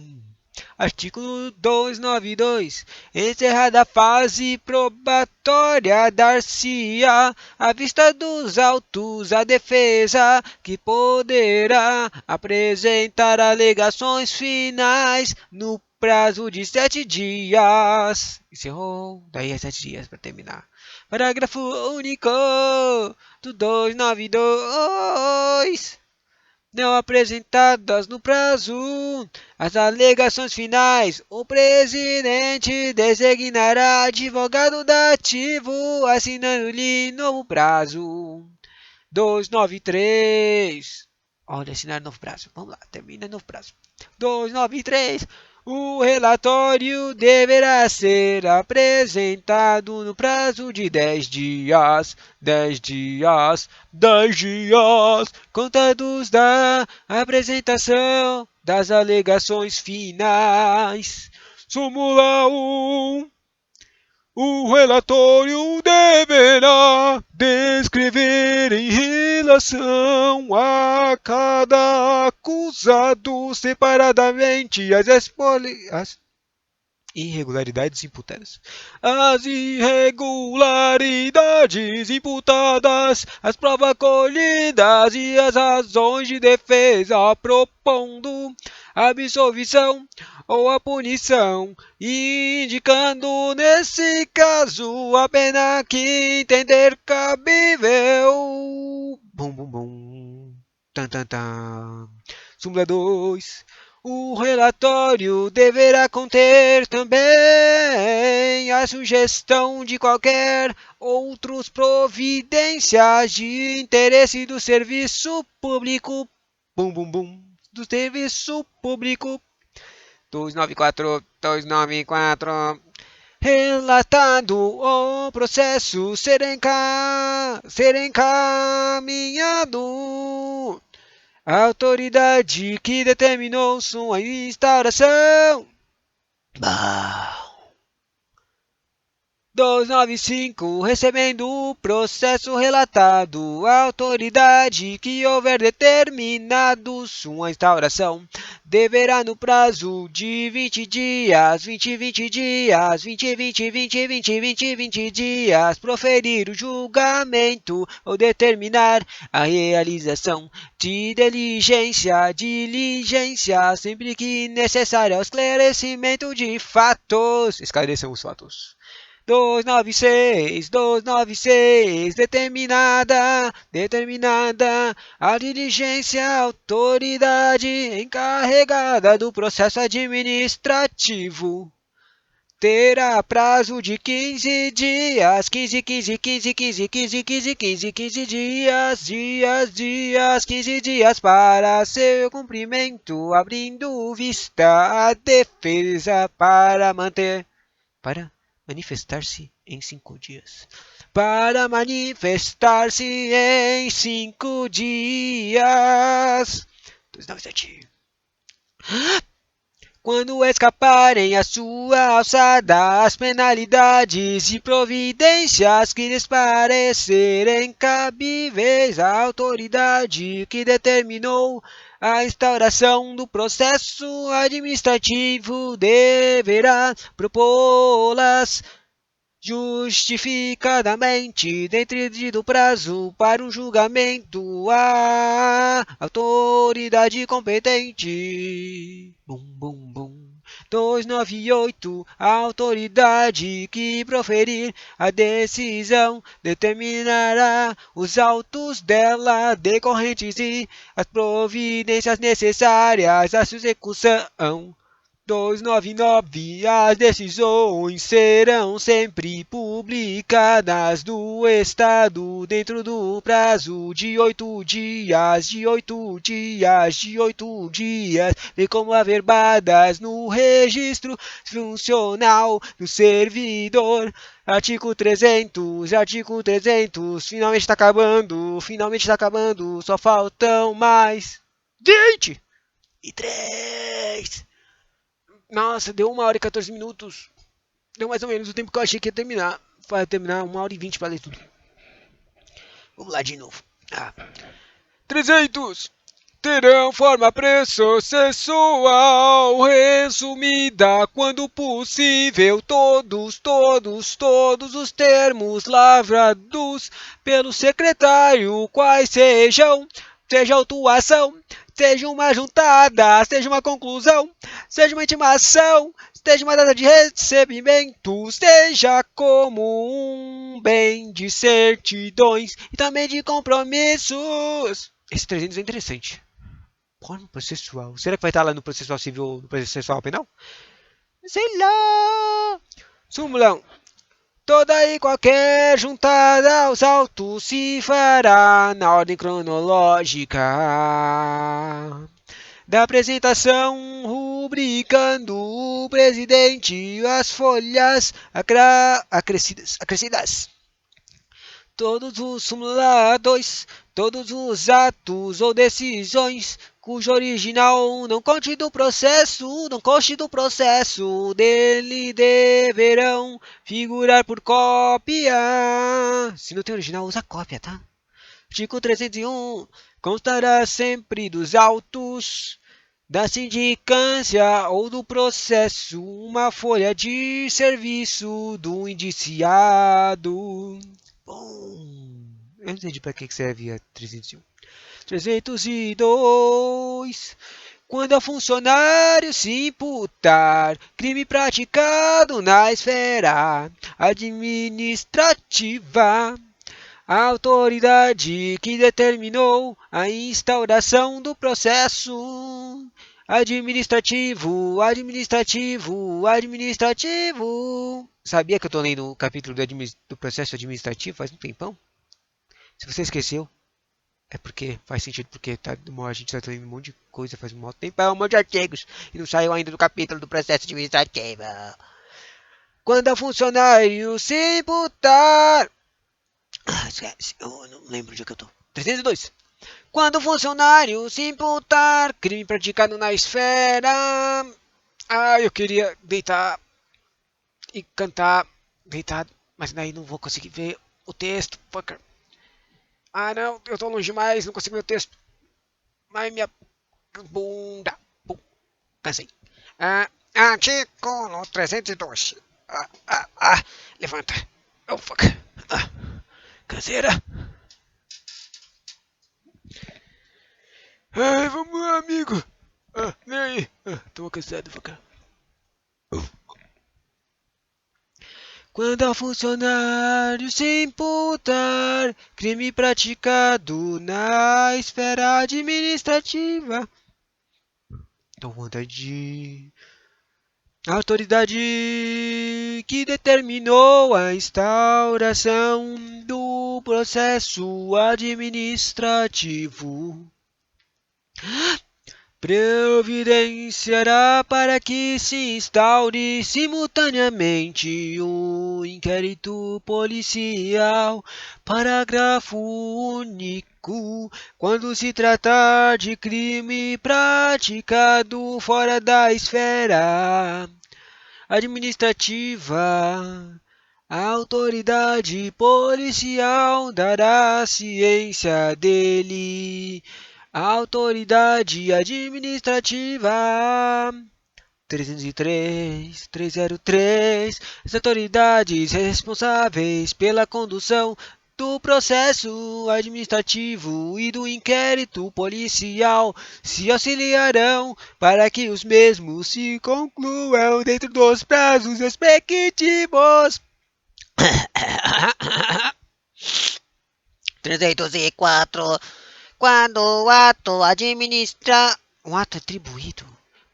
Artigo 292. Encerrada a fase probatória, dar-se-á, à vista dos autos, a defesa, que poderá apresentar alegações finais no prazo de 7 dias. Encerrou, daí é 7 dias para terminar. Parágrafo único do 292. Não apresentadas no prazo as alegações finais, o presidente designará advogado dativo, assinando-lhe novo prazo. 293. Olha, assinar novo prazo. Vamos lá, termina novo prazo. 293. O relatório deverá ser apresentado no prazo de 10 dias. 10 dias. 10 dias. Contados da apresentação das alegações finais. Súmula 1. O relatório deverá descrever em relação a cada acusado separadamente as irregularidades imputadas. As irregularidades imputadas, as provas colhidas e as razões de defesa, propondo a absolvição ou a punição, indicando nesse caso a pena que entender cabível. Bum, bum, bum. Tan, tan, tan. Súmula 2. O relatório deverá conter também a sugestão de qualquer outras providências de interesse do serviço público. Bum, bum, bum. Do serviço público. 294, 294. Relatado o processo ser encaminhado à autoridade que determinou sua instauração. 295. Recebendo o processo relatado, a autoridade que houver determinado sua instauração deverá no prazo de 20 dias, 20 dias, 20 dias, proferir o julgamento ou determinar a realização de diligência, sempre que necessário ao esclarecimento de fatos. Esclareçam os fatos. 296, determinada a diligência, autoridade encarregada do processo administrativo terá prazo de 15 dias, 15 dias para seu cumprimento, abrindo vista à defesa para manifestar-se em 5 dias. Para manifestar-se em 5 dias. 297. Quando escaparem à sua alçada as penalidades e providências que lhes parecerem cabíveis, a autoridade que determinou a instauração do processo administrativo deverá propô-las justificadamente dentro do prazo para um julgamento à autoridade competente. Bum, bum, bum. 298. A autoridade que proferir a decisão determinará os autos dela decorrentes e as providências necessárias à sua execução. 299. As decisões serão sempre publicadas do Estado dentro do prazo de 8 dias, de 8 dias, de 8 dias, bem como averbadas no registro funcional do servidor. Artigo 300, finalmente está acabando, só faltam mais 23. Nossa, deu 1 hora e 14 minutos. Deu mais ou menos o tempo que eu achei que ia terminar. Vai terminar 1 hora e 20 para ler tudo. Vamos lá de novo. 300 terão forma processual resumida quando possível todos os termos lavrados pelo secretário, quais seja autuação, seja uma juntada, seja uma conclusão, seja uma intimação, seja uma data de recebimento, seja como um bem de certidões e também de compromissos. Esse 300 é interessante. Forma processual. Será que vai estar lá no processual civil ou no processual penal? Sei lá. Súmula 1. Toda e qualquer juntada aos autos se fará na ordem cronológica da apresentação, rubricando o presidente as folhas acrescidas. Todos os súmula 2, todos os atos ou decisões cujo original não conste do processo dele deverão figurar por cópia. Se não tem original, usa cópia, tá? Artigo 301. Constará sempre dos autos da sindicância ou do processo uma folha de serviço do indiciado. Bom, eu não entendi para que serve a 301. 302. Quando ao funcionário se imputar crime praticado na esfera administrativa, a autoridade que determinou a instauração do processo administrativo. Sabia que eu estou lendo o capítulo do processo administrativo faz um tempão? Se você esqueceu, é porque faz sentido, porque a gente está lendo um monte de coisa faz um tempão, um monte de artigos, e não saiu ainda do capítulo do processo administrativo. Quando a funcionário se imputar... esquece, eu não lembro onde é que eu tô. 302. Quando o funcionário se imputar crime praticado na esfera... eu queria deitar e cantar deitado, mas daí não vou conseguir ver o texto, fucker. Não, eu tô longe demais, não consigo ver o texto. Ai, minha bunda. Cansei. Artigo 302. Levanta. Oh, fuck. Canseira. Vamos lá, amigo. Vem aí. Tô cansado, fuck. Quando ao funcionário se imputar crime praticado na esfera administrativa, então vontade de... A autoridade que determinou a instauração do processo administrativo providenciará para que se instaure simultaneamente o inquérito policial. Parágrafo único. Quando se tratar de crime praticado fora da esfera administrativa, a autoridade policial dará ciência dele. A autoridade administrativa 303. As autoridades responsáveis pela condução do processo administrativo e do inquérito policial se auxiliarão para que os mesmos se concluam dentro dos prazos respectivos. 304. Quando o ato administra... Um ato atribuído.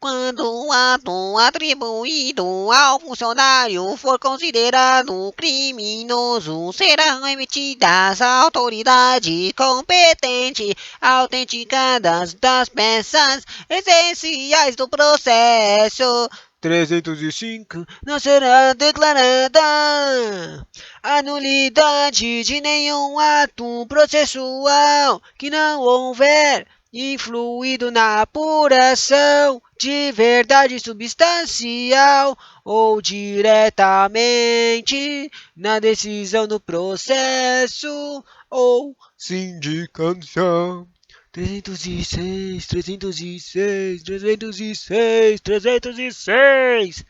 quando o ato atribuído ao funcionário for considerado criminoso, serão emitidas à autoridade competente autenticadas das peças essenciais do processo. 305. Não será declarada a nulidade de nenhum ato processual que não houver influído na apuração de verdade substancial ou diretamente na decisão do processo ou sindicância. 306, 306, 306, 306.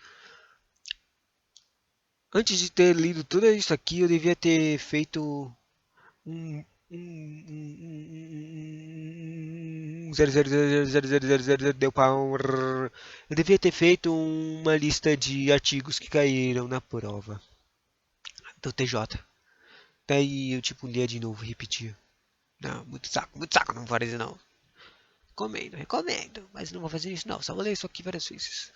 Antes de ter lido tudo isso aqui, eu devia ter feito zero zero zero zero zero zero zero deu pau. Eu devia ter feito uma lista de artigos que caíram na prova do TJ. Daí eu tipo lia de novo, repetia. Não, muito saco, não vou fazer isso não. Recomendo, mas não vou fazer isso não, só vou ler isso aqui várias vezes.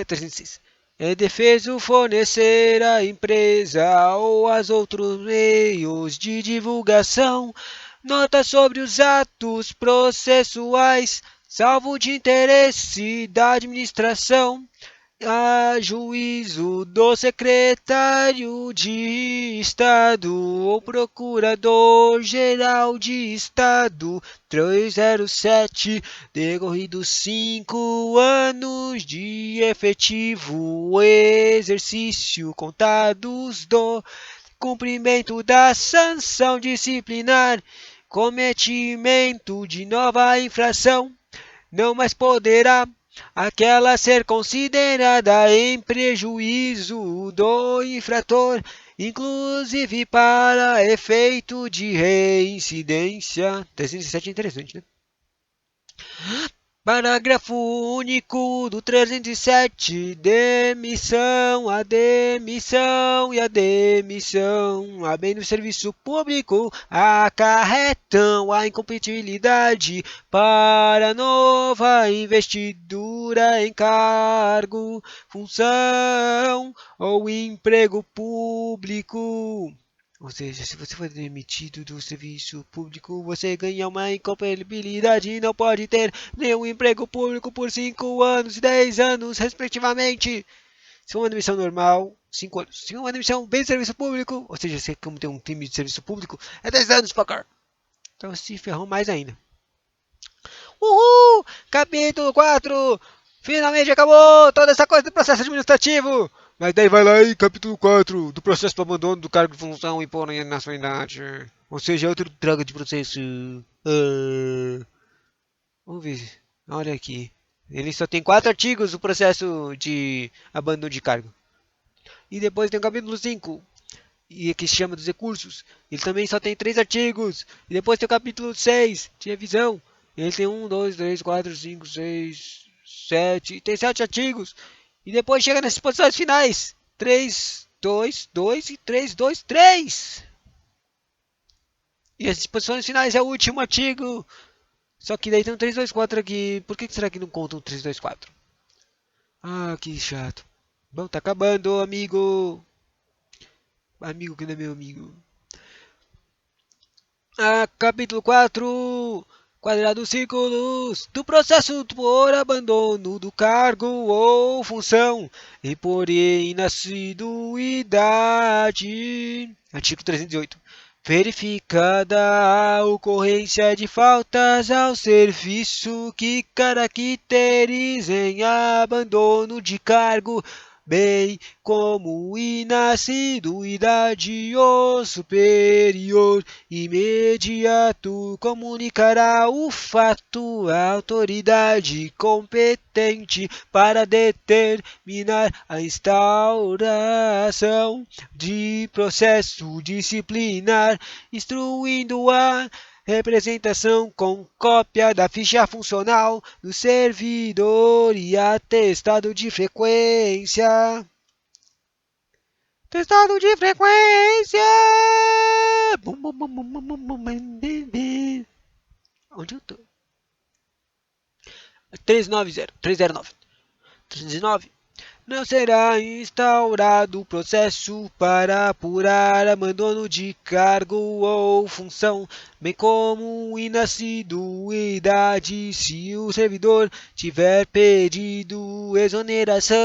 306. É defeso fornecer à empresa ou aos outros meios de divulgação notas sobre os atos processuais, salvo de interesse da administração, a juízo do secretário de Estado ou procurador-geral de Estado. 307. Decorridos 5 anos de efetivo exercício contados do cumprimento da sanção disciplinar, cometimento de nova infração, não mais poderá aquela ser considerada em prejuízo do infrator, inclusive para efeito de reincidência. 307 é interessante, né? Parágrafo único do 307. Demissão, a demissão e a demissão, a bem do serviço público, acarretam a incompatibilidade para nova investidura em cargo, função ou emprego público. Ou seja, se você for demitido do serviço público, você ganha uma incompatibilidade e não pode ter nenhum emprego público por 5 anos e 10 anos, respectivamente. Se for uma demissão normal, 5 anos. Se for uma demissão bem de serviço público, ou seja, se como tem um time de serviço público, é 10 anos, fucker. Então se ferrou mais ainda. Uhul! Capítulo 4! Finalmente acabou toda essa coisa do processo administrativo! Mas daí vai lá em capítulo 4 do processo para abandono do cargo de função e por nacionalidade. Ou seja, outro droga de processo. Vamos ver. Olha aqui. Ele só tem 4 artigos do processo de abandono de cargo. E depois tem o capítulo 5, que se chama dos recursos. Ele também só tem 3 artigos. E depois tem o capítulo 6, de revisão. Ele tem 1, 2, 3, 4, 5, 6, 7. Tem 7 artigos. E depois chega nas posições finais. 3, 2, 2 e 3, 2, 3. E as disposições finais é o último artigo. Só que daí tem um 3, 2, 4 aqui. Por que será que não conta um 3, 2, 4? Ah, que chato. Bom, tá acabando, amigo. Amigo que não é meu amigo. Capítulo 4. Quadrados círculos do processo por abandono do cargo ou função e por inassiduidade. Artigo 308. Verificada a ocorrência de faltas ao serviço que caracterizem abandono de cargo, bem como inassiduidade, o superior imediato comunicará o fato à autoridade competente para determinar a instauração de processo disciplinar, instruindo a representação com cópia da ficha funcional do servidor e atestado de frequência. Testado de frequência! Onde eu tô? 309. 309. Não será instaurado processo para apurar abandono de cargo ou função, bem como inassiduidade se o servidor tiver pedido exoneração.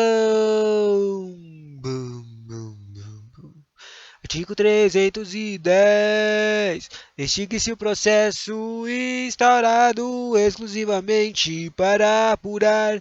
Artigo 310. Extingue-se o processo instaurado exclusivamente para apurar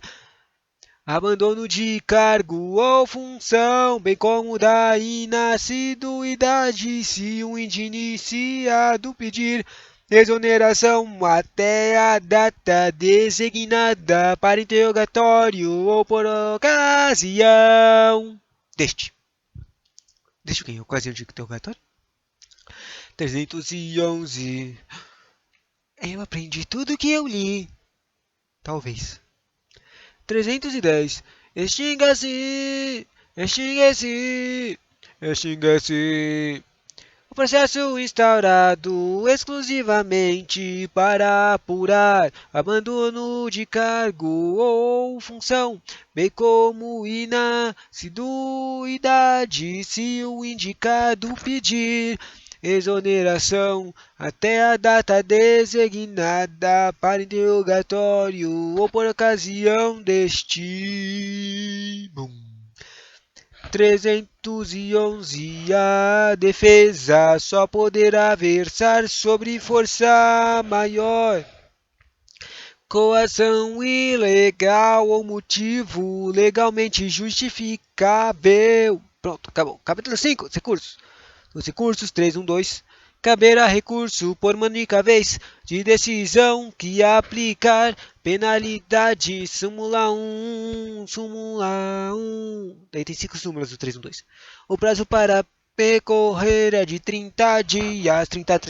abandono de cargo ou função, bem como da inassiduidade se o indiciado pedir exoneração até a data designada para interrogatório ou por ocasião deste. Deixa eu ganhar ocasião de interrogatório. 311. Eu aprendi tudo que eu li. Talvez. 310. Extinga-se! Extingue-se! Extingue-se! O processo instaurado exclusivamente para apurar abandono de cargo ou função, bem como inassiduidade se o indicado pedir exoneração até a data designada para interrogatório ou por ocasião deste. 311. A defesa só poderá versar sobre força maior, coação ilegal ou motivo legalmente justificável. Pronto, acabou. Capítulo 5. Recursos. Os recursos 312. Caberá recurso por uma única vez de decisão que aplicar penalidade. Súmula 1. Súmula 1. Daí tem 5 súmulas do 312. O prazo para recorrer é de 30 dias. 30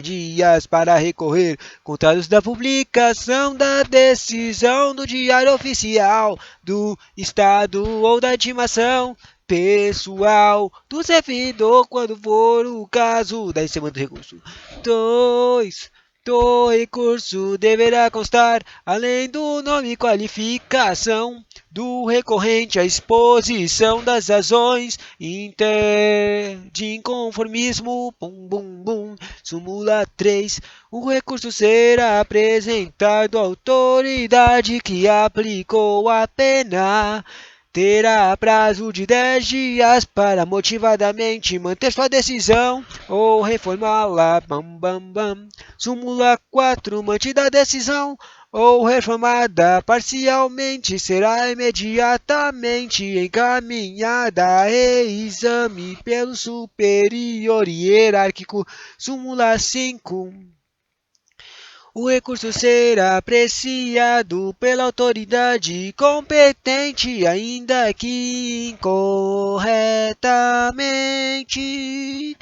dias para recorrer, contados da publicação da decisão no Diário Oficial do Estado ou da intimação pessoal do servidor, quando for o caso. Daí você manda o recurso. 2. Do recurso deverá constar, além do nome e qualificação do recorrente, a exposição das razões de inconformismo. Súmula 3. O recurso será apresentado à autoridade que aplicou a pena. Terá prazo de 10 dias para motivadamente manter sua decisão ou reformá-la. Súmula 4. Mantida a decisão ou reformada parcialmente, será imediatamente encaminhada a reexame pelo superior hierárquico. Súmula 5. O recurso será apreciado pela autoridade competente, ainda que incorretamente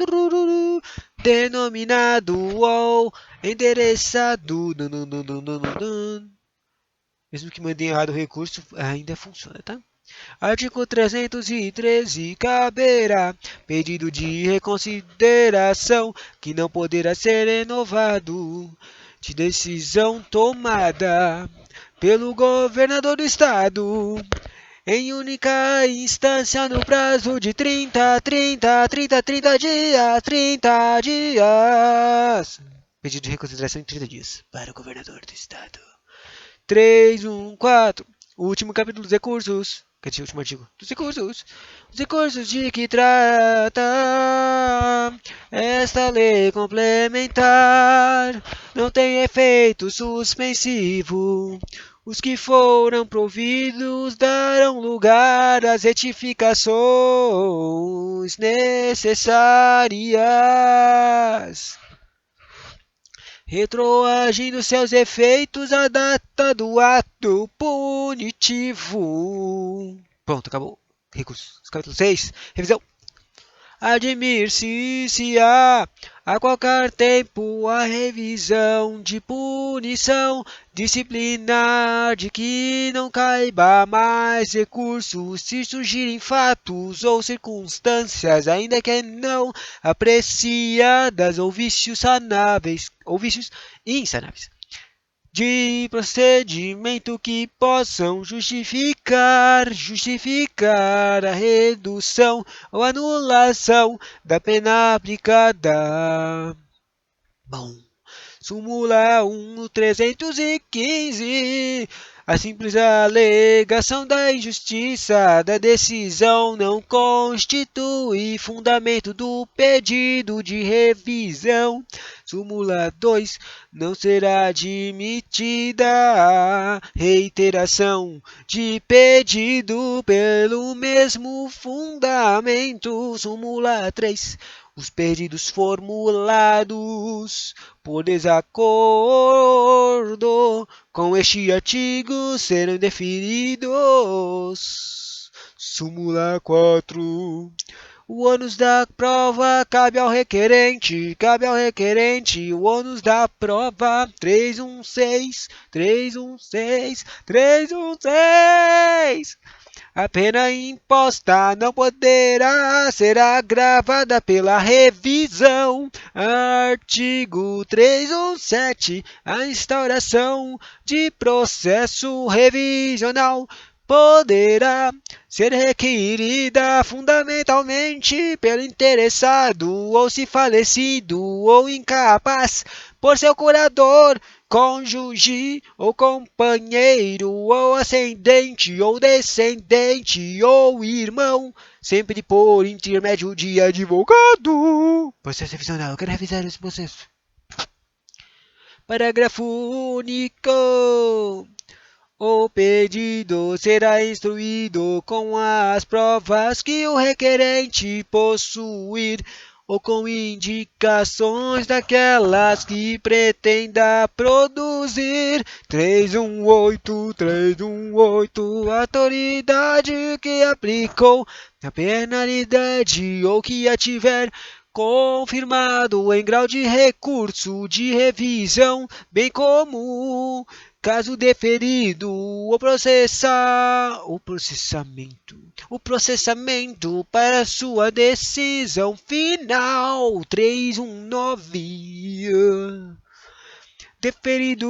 denominado ou endereçado. Mesmo que mandem errado o recurso, ainda funciona, tá? Artigo 313. Caberá pedido de reconsideração que não poderá ser renovado, de decisão tomada pelo governador do estado em única instância no prazo de 30 dias. Pedido de reconsideração em 30 dias para o governador do estado. 314. O último capítulo dos recursos. Quer dizer, o último artigo dos recursos. Os recursos de que trata esta lei complementar não tem efeito suspensivo. Os que foram providos darão lugar às retificações necessárias, retroagindo seus efeitos à data do ato punitivo. Pronto, acabou. Recursos. Capítulo 6. Revisão. Admir-se-á a qualquer tempo a revisão de punição disciplinar de que não caiba mais recurso se surgirem fatos ou circunstâncias, ainda que não apreciadas ou vícios insanáveis, ou vícios insanáveis, de procedimento que possam justificar a redução ou anulação da pena aplicada. Bom, súmula 1.315. A simples alegação da injustiça da decisão não constitui fundamento do pedido de revisão. Súmula 2. Não será admitida a reiteração de pedido pelo mesmo fundamento. Súmula 3. Os pedidos formulados por desacordo com este artigo serão deferidos. Súmula 4. O ônus da prova cabe ao requerente, o ônus da prova 316. A pena imposta não poderá ser agravada pela revisão. Artigo 317. A instauração de processo revisional poderá ser requerida fundamentalmente pelo interessado ou se falecido ou incapaz por seu curador, cônjuge ou companheiro ou ascendente ou descendente ou irmão, sempre por intermédio de advogado. Processo revisional, eu quero revisar esse processo. Parágrafo único. O pedido será instruído com as provas que o requerente possuir ou com indicações daquelas que pretenda produzir. 318. A autoridade que aplicou a penalidade ou que a tiver confirmado em grau de recurso de revisão, bem como caso deferido, o processamento para sua decisão final. 319. Deferido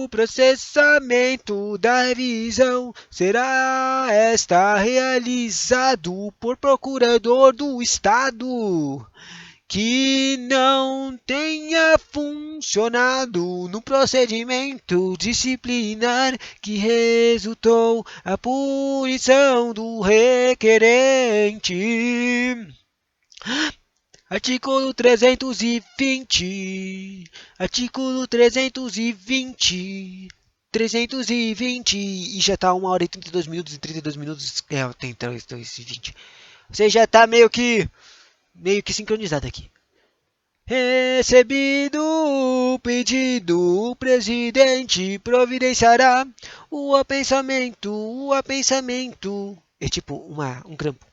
o processamento da revisão, será esta realizado por procurador do Estado que não tenha funcionado no procedimento disciplinar que resultou a punição do requerente. Artigo 320. E já tá 1h32 e 32 minutos. Tem 320. Você já tá meio que sincronizado aqui. Recebido o pedido, o presidente providenciará o apensamento. É tipo um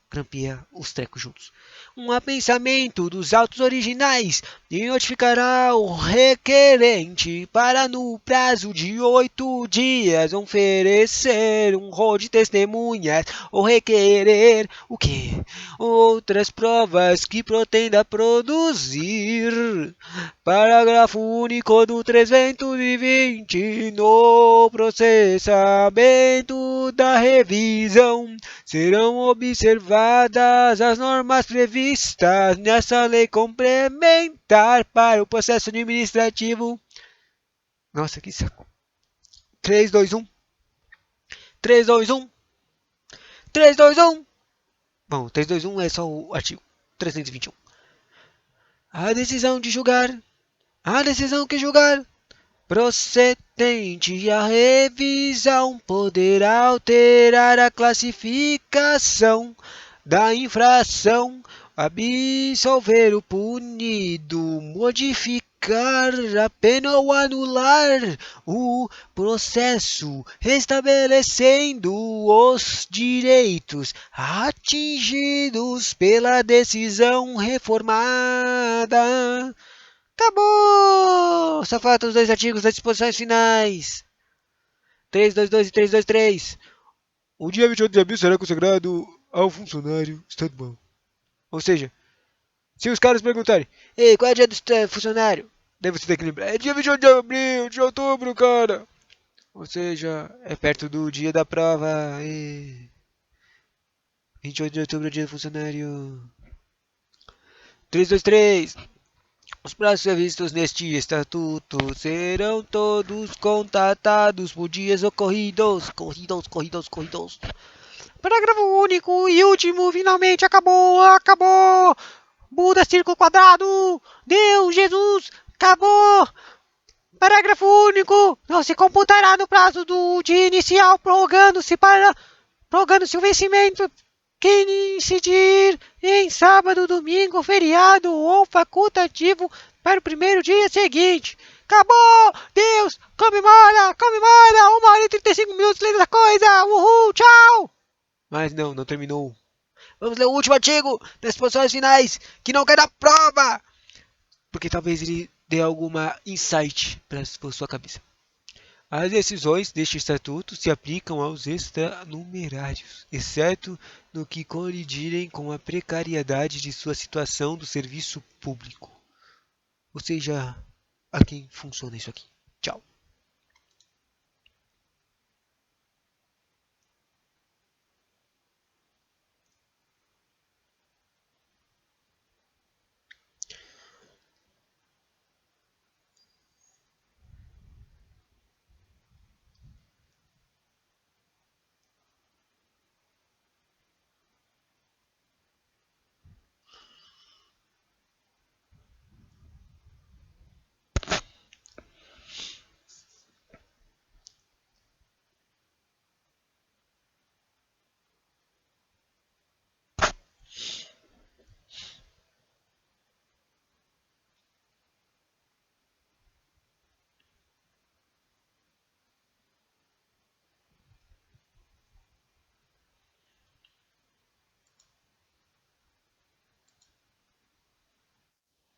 grampeia os trecos juntos. Um apensamento dos autos originais e notificará o requerente para no prazo de 8 dias oferecer um rol de testemunhas ou requerer o quê? Outras provas que pretenda produzir. Parágrafo único do 320. No processamento da revisão serão observadas as normas previstas nessa lei complementar para o processo administrativo. Nossa, que saco. 321. Bom, 321 é só o artigo 321. A decisão que julgar procedente à revisão poderá alterar a classificação da infração, absolver o punido, modificar a pena ou anular o processo, restabelecendo os direitos atingidos pela decisão reformada. Acabou! Só faltam os 2 artigos das disposições finais. 322 e 323. O dia 28 de abril será consagrado ao funcionário estadual. Ou seja, se os caras perguntarem: ei, qual é o dia do funcionário? Daí você tem que lembrar: é dia 28 de abril, de outubro, cara. Ou seja, é perto do dia da prova. 28 de outubro, dia do funcionário. 323. Os prazos previstos neste estatuto serão todos contatados por dias ocorridos. Corridos. Parágrafo único e último, finalmente acabou. Buda, círculo quadrado. Deus, Jesus, acabou. Parágrafo único, não se computará no prazo do dia inicial, prorrogando-se o vencimento que incidir em sábado, domingo, feriado ou facultativo para o primeiro dia seguinte. Acabou! Deus! Comemora! 1 hora e 35 minutos lendo a coisa! Uhul! Tchau! Mas não terminou. Vamos ler o último artigo das posições finais, que não quer dar prova. Porque talvez ele dê alguma insight para sua cabeça. As decisões deste estatuto se aplicam aos extranumerários, exceto no que colidirem com a precariedade de sua situação do serviço público. Ou seja, a quem funciona isso aqui. Tchau.